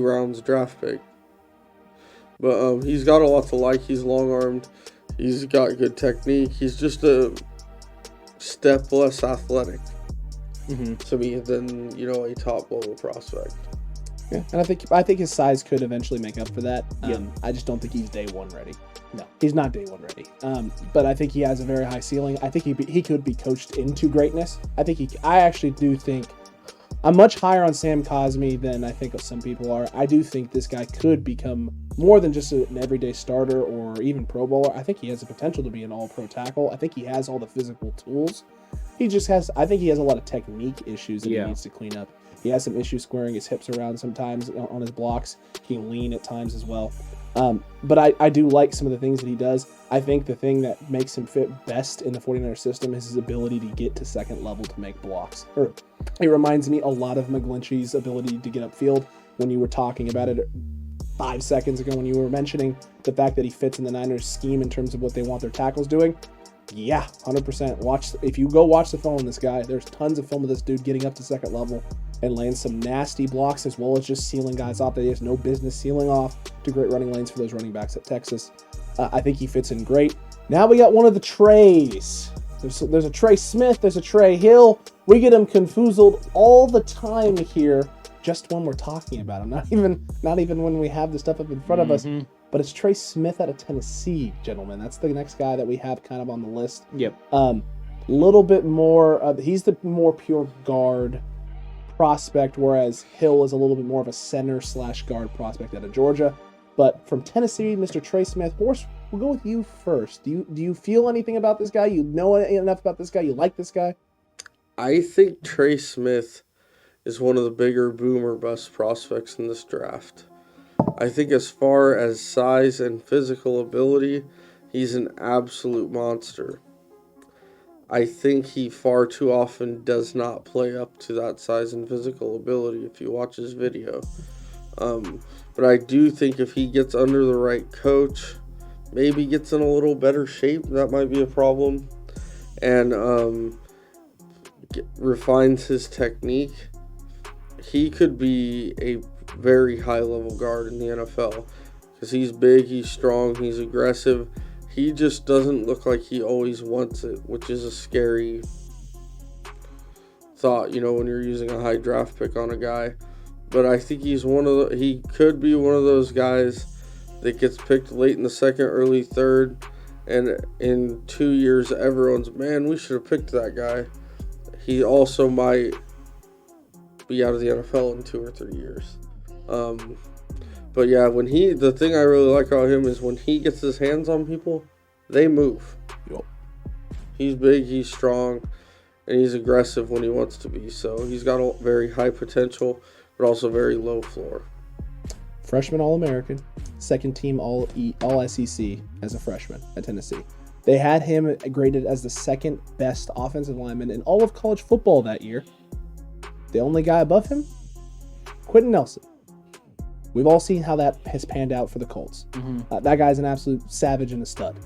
rounds draft pick. But he's got a lot to like. He's long-armed. He's got good technique. He's just a step less athletic to me than, a top-level prospect. Yeah, and I think his size could eventually make up for that. I just don't think he's day one ready. No, he's not day one ready. But I think he has a very high ceiling. I think he could be coached into greatness. I actually do think I'm much higher on Sam Cosmi than I think some people are. I do think this guy could become more than just an everyday starter or even Pro Bowler. I think he has the potential to be an all-pro tackle. I think he has all the physical tools. I think he has a lot of technique issues that he needs to clean up. He has some issues squaring his hips around sometimes on his blocks. He can lean at times as well. But I do like some of the things that he does. I think the thing that makes him fit best in the 49ers system is his ability to get to second level to make blocks. It reminds me a lot of McGlinchey's ability to get upfield when you were talking about it 5 seconds ago when you were mentioning the fact that he fits in the Niners scheme in terms of what they want their tackles doing. Yeah, 100%. If you go watch the film on this guy, there's tons of film of this dude getting up to second level and laying some nasty blocks, as well as just sealing guys off that he has no business sealing off to great running lanes for those running backs at Texas. I think he fits in great. Now we got one of the Treys. There's a Trey Smith, there's a Trey Hill. We get them confoozled all the time here, just when we're talking about him. Not even when we have the stuff up in front of us. But it's Trey Smith out of Tennessee, gentlemen. That's the next guy that we have kind of on the list. Yep. Little bit more. He's the more pure guard prospect, whereas Hill is a little bit more of a center/guard prospect out of Georgia. But from Tennessee, Mr. Trey Smith, Horse, we'll go with you first. Do you feel anything about this guy? You know enough about this guy? You like this guy? I think Trey Smith is one of the bigger boom or bust prospects in this draft. I think as far as size and physical ability, he's an absolute monster. I think he far too often does not play up to that size and physical ability if you watch his video. But I do think if he gets under the right coach, maybe gets in a little better shape, that might be a problem, and refines his technique, he could be a very high-level guard in the NFL because he's big, he's strong, he's aggressive. He just doesn't look like he always wants it, which is a scary thought, when you're using a high draft pick on a guy. But I think he could be one of those guys that gets picked late in the second, early third, and in 2 years, everyone's, man, we should have picked that guy. He also might be out of the NFL in 2 or 3 years. But yeah, the thing I really like about him is when he gets his hands on people, they move. Yep. He's big, he's strong, and he's aggressive when he wants to be. So he's got a very high potential, but also very low floor. Freshman All-American, second team All-SEC as a freshman at Tennessee. They had him graded as the second best offensive lineman in all of college football that year. The only guy above him, Quentin Nelson. We've all seen how that has panned out for the Colts. That guy's an absolute savage and a stud.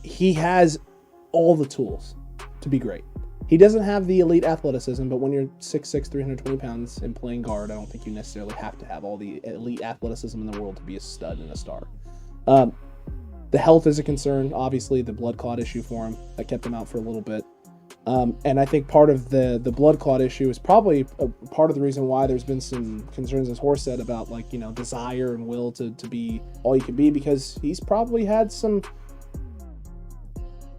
He has all the tools to be great. He doesn't have the elite athleticism, but when you're 6'6", 320 pounds and playing guard, I don't think you necessarily have to have all the elite athleticism in the world to be a stud and a star. The health is a concern. Obviously, the blood clot issue for him that kept him out for a little bit. And I think part of the blood clot issue is probably part of the reason why there's been some concerns, as Horst said, about desire and will to be all you can be, because he's probably had some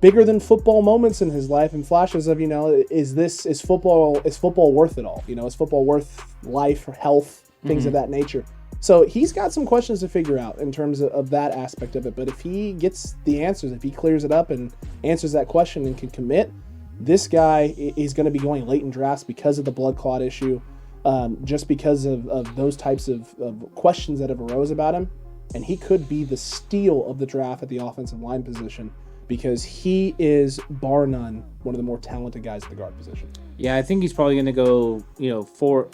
bigger than football moments in his life and flashes of, is football worth it all? Is football worth life, health, things of that nature? So he's got some questions to figure out in terms of that aspect of it. But if he gets the answers, if he clears it up and answers that question and can commit, this guy is going to be going late in drafts because of the blood clot issue, just because of those types of questions that have arose about him. And he could be the steal of the draft at the offensive line position, because he is, bar none, one of the more talented guys at the guard position. Yeah, I think he's probably going to go,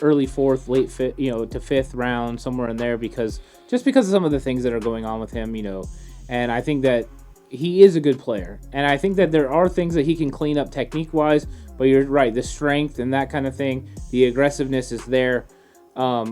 early fourth, late fifth, to fifth round, somewhere in there, because of some of the things that are going on with him, and I think that he is a good player, and I think that there are things that he can clean up technique-wise, but you're right, the strength and that kind of thing, the aggressiveness is there.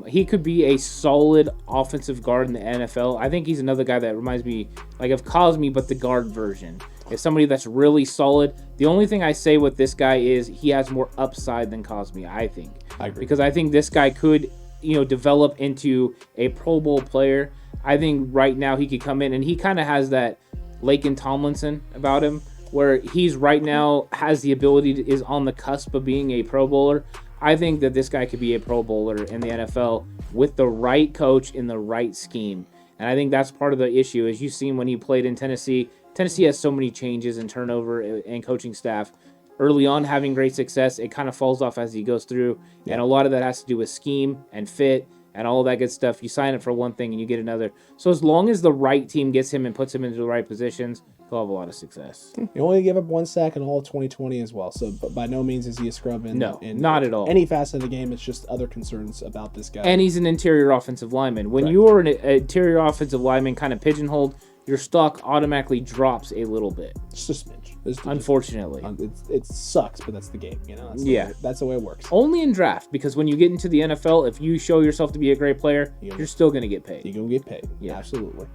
He could be a solid offensive guard in the NFL. I think he's another guy that reminds me like of Cosme, but the guard version. Is somebody that's really solid. The only thing I say with this guy is he has more upside than Cosme, I think. I agree. Because I think this guy could, develop into a Pro Bowl player. I think right now he could come in, and he kind of has that Laken Tomlinson about him, where he's right now has the ability is on the cusp of being a Pro Bowler. I think that this guy could be a Pro Bowler in the NFL with the right coach in the right scheme. And I think that's part of the issue. As you've seen when he played in Tennessee, Tennessee has so many changes and turnover and coaching staff. Early on, having great success, it kind of falls off as he goes through. Yeah. And a lot of that has to do with scheme and fit and all of that good stuff. You sign up for one thing and you get another. So as long as the right team gets him and puts him into the right positions, he'll have a lot of success. He only gave up 1 sack in all of 2020 as well. So by no means is he a scrub in not at all. Any facet of the game. It's just other concerns about this guy. And he's an interior offensive lineman. When you are an interior offensive lineman kind of pigeonholed, your stock automatically drops a little bit. Just a smidge. Unfortunately. It sucks, but that's the game, you know? That's the way it works. Only in draft, because when you get into the NFL, if you show yourself to be a great player, you're still going to get paid. You're going to get paid. Yeah. Absolutely.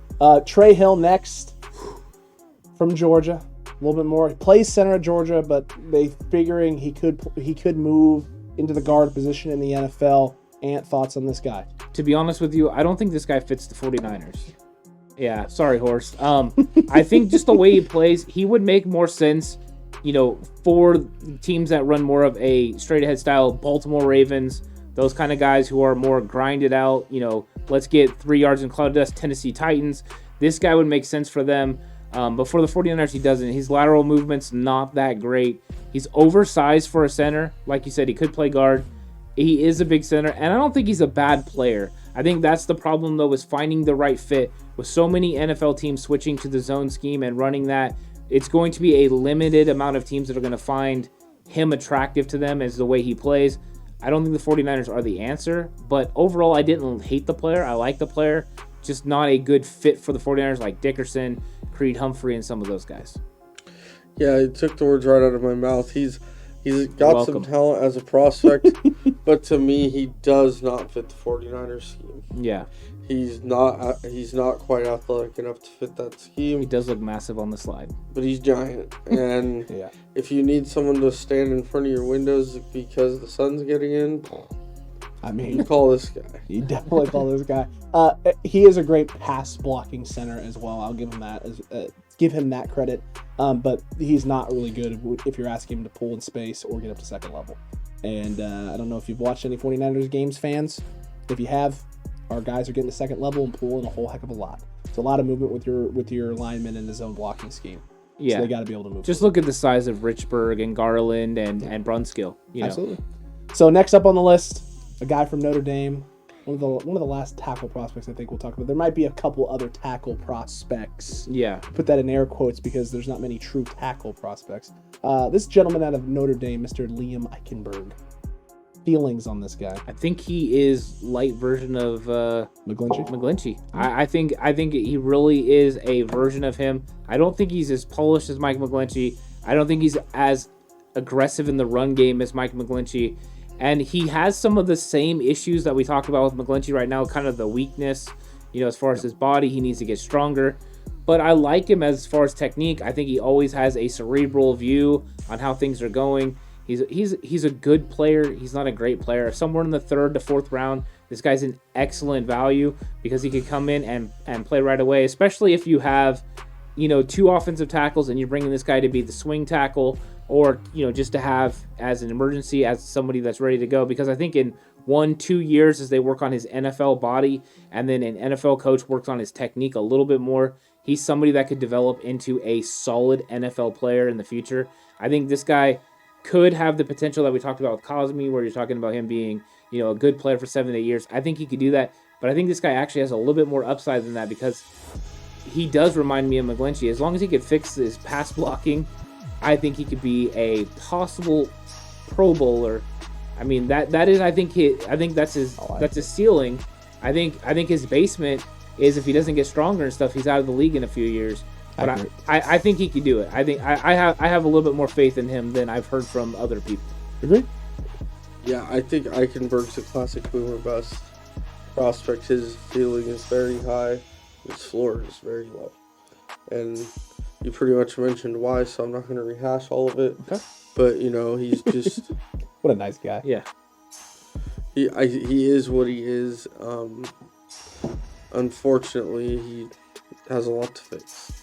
Trey Hill next from Georgia. A little bit more. He plays center at Georgia, but they figuring he could move into the guard position in the NFL. Ant, thoughts on this guy? To be honest with you, I don't think this guy fits the 49ers. Yeah, sorry, Horst. I think just the way he plays, he would make more sense, for teams that run more of a straight-ahead style, Baltimore Ravens, those kind of guys who are more grinded out, let's get 3 yards in cloud dust, Tennessee Titans. This guy would make sense for them. But for the 49ers, he doesn't. His lateral movement's not that great. He's oversized for a center. Like you said, he could play guard. He is a big center, and I don't think he's a bad player. I think that's the problem, though, is finding the right fit. With so many NFL teams switching to the zone scheme and running that, it's going to be a limited amount of teams that are going to find him attractive to them as the way he plays. I don't think the 49ers are the answer, but overall, I didn't hate the player. I like the player, just not a good fit for the 49ers like Dickerson, Creed Humphrey, and some of those guys. Yeah, you took the words right out of my mouth. He's got some talent as a prospect, but to me, he does not fit the 49ers scheme. Yeah. He's not quite athletic enough to fit that scheme. He does look massive on the slide. But he's giant. And if you need someone to stand in front of your windows because the sun's getting in, you call this guy. You definitely call this guy. He is a great pass blocking center as well. I'll give him that give him that credit. But he's not really good if you're asking him to pull in space or get up to second level. And I don't know if you've watched any 49ers games, fans. If you have, our guys are getting to second level and pulling a whole heck of a lot. It's a lot of movement with your linemen in the zone blocking scheme. Yeah, so they got to be able to move. Just look at the size of Richburg and Garland and Brunskill. Absolutely. So next up on the list, a guy from Notre Dame, one of the last tackle prospects I think we'll talk about. There might be a couple other tackle prospects. Yeah. Put that in air quotes because there's not many true tackle prospects. This gentleman out of Notre Dame, Mr. Liam Eichenberg. Feelings on this guy? I think he is light version of McGlinchey. I think he really is a version of him. I don't think he's as polished as Mike McGlinchey. I don't think he's as aggressive in the run game as Mike McGlinchey. And he has some of the same issues that we talked about with McGlinchey right now, kind of the weakness, as far as his body, he needs to get stronger. But I like him as far as technique. I think he always has a cerebral view on how things are going. He's a good player. He's not a great player. Somewhere in the 3rd to 4th round, this guy's an excellent value because he could come in and play right away, especially if you have, 2 offensive tackles and you're bringing this guy to be the swing tackle or, just to have as an emergency, as somebody that's ready to go. Because I think in 1-2 years as they work on his NFL body and then an NFL coach works on his technique a little bit more, he's somebody that could develop into a solid NFL player in the future. I think this guy could have the potential that we talked about with Cosme, where you're talking about him being, a good player for 7 to 8 years. I think he could do that, but I think this guy actually has a little bit more upside than that because he does remind me of McGlinchey. As long as he could fix his pass blocking, I think he could be a possible Pro Bowler. I mean, that is, I think that's his ceiling. I think his basement is if he doesn't get stronger and stuff, he's out of the league in a few years. But I think he could do it. I think I have a little bit more faith in him than I've heard from other people. Agree? Yeah, I think Eichenberg's a classic boomer bust prospect. His ceiling is very high. His floor is very low. And you pretty much mentioned why, so I'm not going to rehash all of it. Okay. But, he's just... What a nice guy. Yeah. He is what he is. Unfortunately, he has a lot to fix.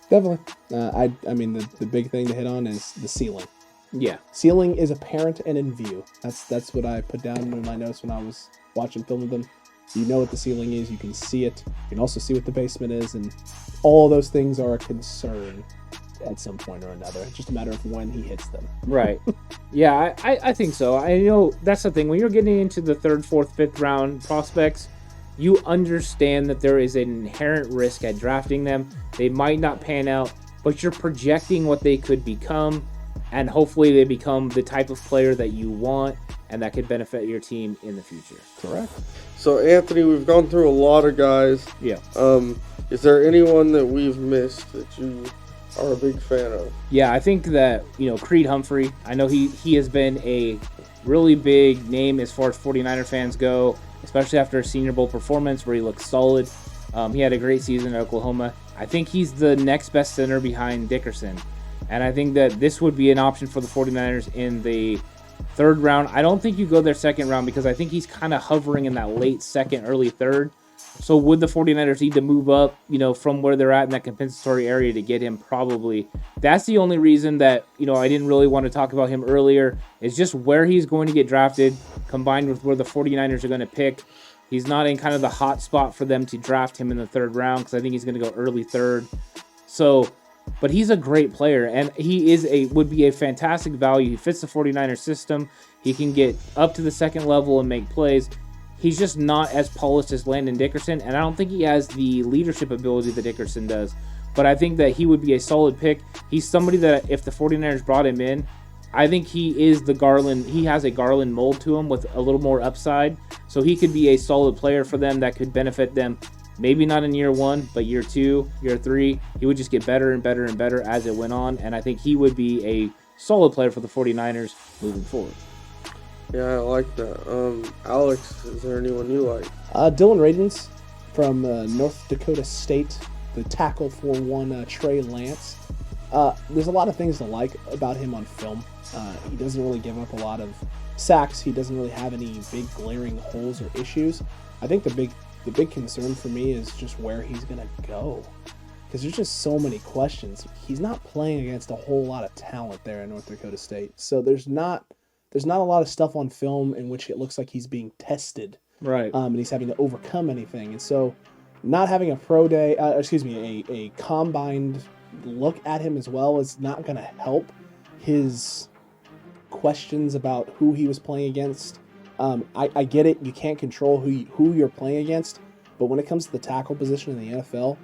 Definitely. I mean, the big thing to hit on is the ceiling. Yeah. Ceiling is apparent and in view. That's what I put down in my notes when I was watching film of them. You know what the ceiling is. You can see it. You can also see what the basement is. And all those things are a concern at some point or another. It's just a matter of when he hits them. Right. Yeah, I think so. I know that's the thing. When you're getting into the 3rd, 4th, 5th round prospects, you understand that there is an inherent risk at drafting them. They might not pan out, but you're projecting what they could become, and hopefully they become the type of player that you want and that could benefit your team in the future. Correct. So, Anthony, we've gone through a lot of guys. Yeah. Is there anyone that we've missed that you are a big fan of? Yeah, I think that, Creed Humphrey, I know he has been a really big name as far as 49er fans go, especially after a Senior Bowl performance where he looked solid. He had a great season at Oklahoma. I think he's the next best center behind Dickerson. And I think that this would be an option for the 49ers in the third round. I don't think you go their second round because I think he's kind of hovering in that late second, early third. So would the 49ers need to move up, from where they're at in that compensatory area to get him? Probably. That's the only reason that, I didn't really want to talk about him earlier, is just where he's going to get drafted combined with where the 49ers are going to pick. He's not in kind of the hot spot for them to draft him in the third round because I think he's going to go early third. So, but he's a great player, and he would be a fantastic value. He fits the 49ers system. He can get up to the second level and make plays. He's just not as polished as Landon Dickerson, and I don't think he has the leadership ability that Dickerson does. But I think that he would be a solid pick. He's somebody that if the 49ers brought him in, I think he is the Garland. He has a Garland mold to him with a little more upside. So he could be a solid player for them that could benefit them. Maybe not in year one, but year two, year three. He would just get better and better and better as it went on. And I think he would be a solid player for the 49ers moving forward. Yeah, I like that. Alex, is there anyone you like? Dylan Radins from North Dakota State, the tackle for one Trey Lance. There's a lot of things to like about him on film. He doesn't really give up a lot of sacks. He doesn't really have any big glaring holes or issues. I think the big concern for me is just where he's going to go, because there's just so many questions. He's not playing against a whole lot of talent there in North Dakota State, so there's not a lot of stuff on film in which it looks like he's being tested, right? And he's having to overcome anything, and so not having a pro day, a combined look at him as well is not going to help his questions about who he was playing against. I get it. You can't control who you're playing against, but when it comes to the tackle position in the NFL,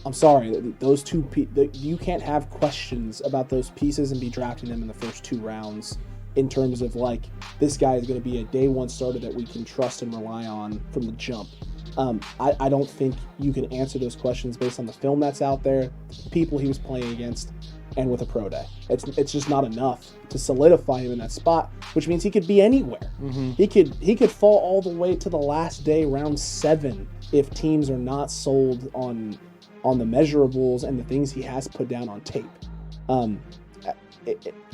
I'm sorry, those two you can't have questions about those pieces and be drafting them in the first 2 rounds in terms of like, this guy is going to be a day one starter that we can trust and rely on from the jump. I don't think you can answer those questions based on the film that's out there, the people he was playing against, and with a pro day. It's just not enough to solidify him in that spot, which means he could be anywhere. Mm-hmm. He could fall all the way to the last day, round 7, if teams are not sold on the measurables and the things he has put down on tape.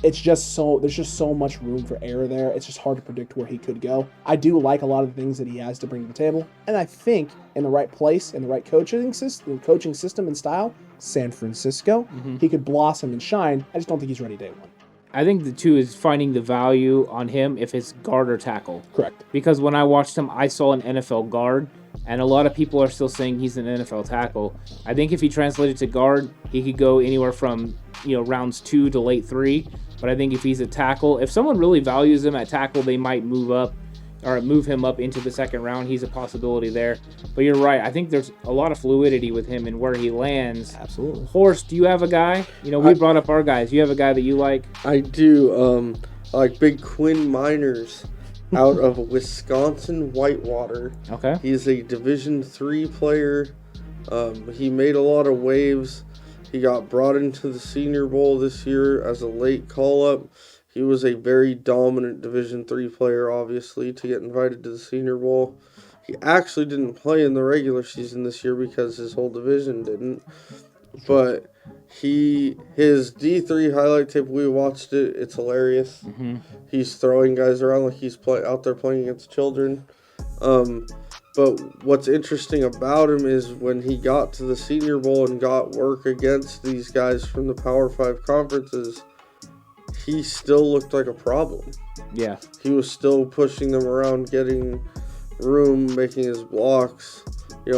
There's just so much room for error there. It's just hard to predict where he could go. I do like a lot of the things that he has to bring to the table, and I think in the right place, in the right coaching system and style, San Francisco, he could blossom and shine. I just don't think he's ready day one. I think the two is finding the value on him if it's guard or tackle. Correct. Because when I watched him, I saw an NFL guard, and a lot of people are still saying he's an NFL tackle. I think if he translated to guard, he could go anywhere from rounds 2 to late 3. But I think if he's a tackle, if someone really values him at tackle, they might move him up into the second round. He's a possibility there. But you're right. I think there's a lot of fluidity with him and where he lands. Absolutely. Horst, do you have a guy? We brought up our guys. You have a guy that you like? I do. I like Big Quinn Miners out of Wisconsin Whitewater. Okay. He's a Division III player. He made a lot of waves. He got brought into the Senior Bowl this year as a late call-up. He was a very dominant Division III player, obviously, to get invited to the Senior Bowl. He actually didn't play in the regular season this year because his whole division didn't. But his D3 highlight tape, we watched it. It's hilarious. Mm-hmm. He's throwing guys around like he's out there playing against children. But what's interesting about him is when he got to the Senior Bowl and got work against these guys from the Power 5 conferences, he still looked like a problem. Yeah. He was still pushing them around, getting room, making his blocks,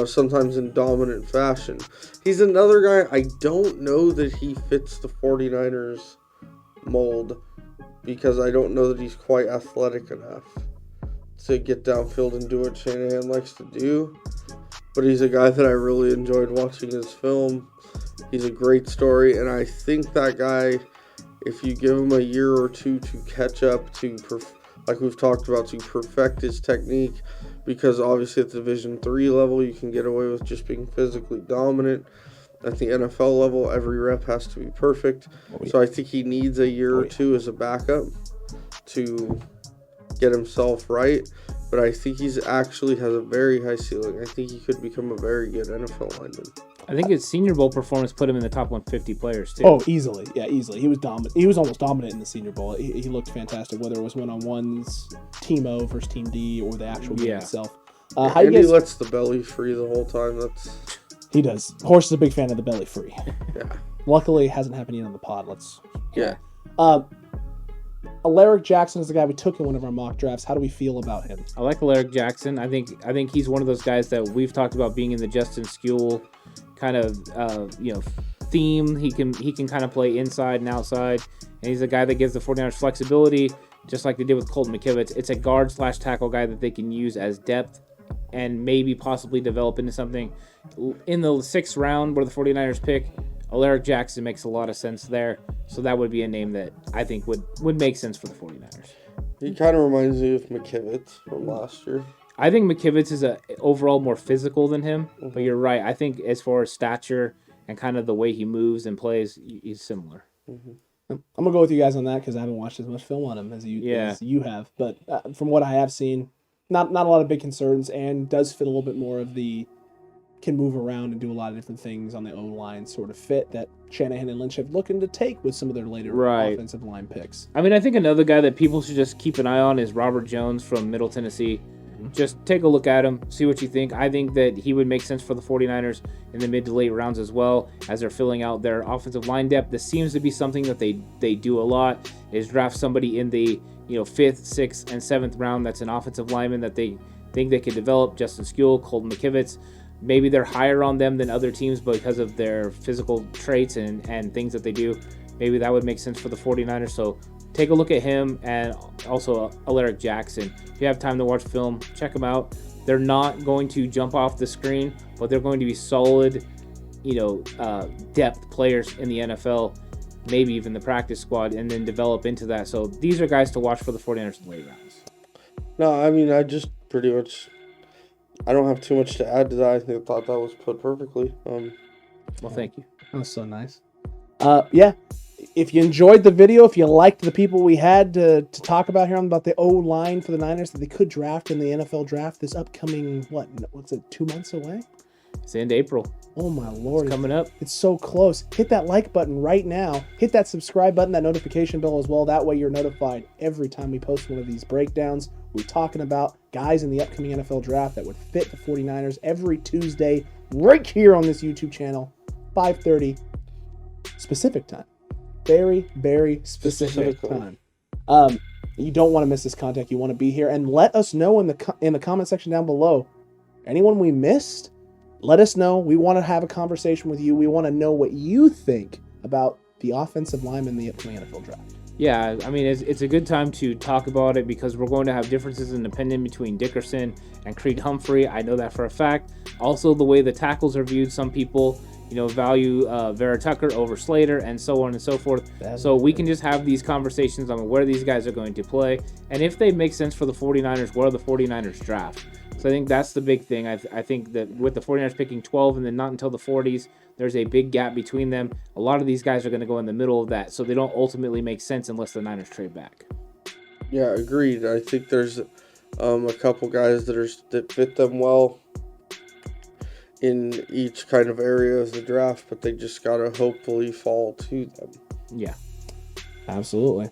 sometimes in dominant fashion. He's another guy, I don't know that he fits the 49ers mold because I don't know that he's quite athletic enough to get downfield and do what Shanahan likes to do. But he's a guy that I really enjoyed watching his film. He's a great story, and I think that guy, if you give him a year or two to catch up to, like we've talked about, to perfect his technique, because obviously at the Division III level, you can get away with just being physically dominant. At the NFL level, every rep has to be perfect. So I think he needs a year or two as a backup to get himself right. But I think he's actually has a very high ceiling. I think he could become a very good NFL lineman. I think his Senior Bowl performance put him in the top 150 players too. Oh, easily. Yeah, easily. He was dominant. He was almost dominant in the Senior Bowl. He looked fantastic, whether it was one-on-ones, Team O versus Team D, or the actual game itself. And he lets the belly free the whole time. He does. Horse is a big fan of the belly free. Yeah. Luckily, it hasn't happened yet on the pod. Yeah. Alaric Jackson is the guy we took in one of our mock drafts. How do we feel about him? I like Alaric Jackson. I think he's one of those guys that we've talked about being in the Justin Skule kind of theme. He can kind of play inside and outside, and he's a guy that gives the 49ers flexibility, just like they did with Colton McKivitz. It's a guard/tackle guy that they can use as depth and maybe possibly develop into something. In the 6th round where the 49ers pick, Alaric Jackson makes a lot of sense there. So that would be a name that I think would make sense for the 49ers. He kind of reminds me of McKivitz from last year. I think McKivitz is overall more physical than him, but you're right. I think as far as stature and kind of the way he moves and plays, he's similar. I'm going to go with you guys on that because I haven't watched as much film on him as you have. But from what I have seen, not a lot of big concerns, and does fit a little bit more of the can move around and do a lot of different things on the O-line sort of fit that Shanahan and Lynch have looking to take with some of their later offensive line picks. I mean, I think another guy that people should just keep an eye on is Robert Jones from Middle Tennessee. Just take a look at him, see what you think. I think that he would make sense for the 49ers in the mid to late rounds as well, as they're filling out their offensive line depth. This seems to be something that they do a lot, is draft somebody in the 5th, 6th, and 7th round that's an offensive lineman that they think they could develop. Justin Skule, Colton McKivitz. Maybe they're higher on them than other teams because of their physical traits and things that they do. Maybe that would make sense for the 49ers. So take a look at him, and also Alaric Jackson. If you have time to watch film, check them out. They're not going to jump off the screen, but they're going to be solid, depth players in the NFL, maybe even the practice squad, and then develop into that. So these are guys to watch for the 49ers in late rounds. No, I mean, I just pretty much... I don't have too much to add to that. I thought that was put perfectly. Well, thank you. That was so nice. If you enjoyed the video, if you liked the people we had to talk about here about the O-line for the Niners that they could draft in the NFL draft this upcoming, what's it, 2 months away? It's the end of April. Oh, my Lord. It's coming up. It's so close. Hit that like button right now. Hit that subscribe button, that notification bell as well. That way you're notified every time we post one of these breakdowns. We're talking about guys in the upcoming NFL draft that would fit the 49ers every Tuesday right here on this YouTube channel, 5:30 specific time. Very, very specific time. You don't want to miss this content. You want to be here. And let us know in the comment section down below. Anyone we missed, let us know. We want to have a conversation with you. We want to know what you think about the offensive lineman in the upcoming NFL draft. Yeah, I mean, it's a good time to talk about it because we're going to have differences in opinion between Dickerson and Creed Humphrey. I know that for a fact. Also, the way the tackles are viewed, some people, value Vera Tucker over Slater and so on and so forth. So we can just have these conversations on where these guys are going to play. And if they make sense for the 49ers, where the 49ers draft. So I think that's the big thing. I think that with the 49ers picking 12 and then not until the 40s, there's a big gap between them. A lot of these guys are going to go in the middle of that, so they don't ultimately make sense unless the Niners trade back. Yeah, agreed. I think there's a couple guys that fit them well in each kind of area of the draft, but they just got to hopefully fall to them. Yeah. Absolutely.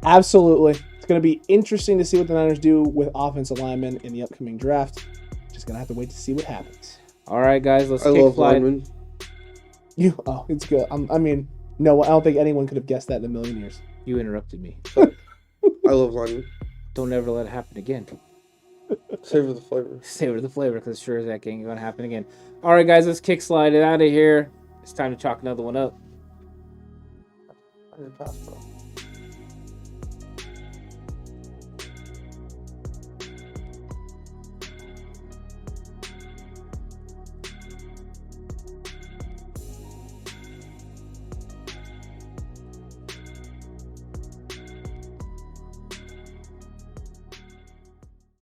Absolutely. It's going to be interesting to see what the Niners do with offensive linemen in the upcoming draft. Just going to have to wait to see what happens. All right, guys, let's I love linemen. It's good. No, I don't think anyone could have guessed that in a million years. You interrupted me. I love linemen. Don't ever let it happen again. Savor the flavor. Savor the flavor, because sure as that ain't going to happen again. All right, guys, let's kick slide it out of here. It's time to chalk another one up. I didn't pass, bro.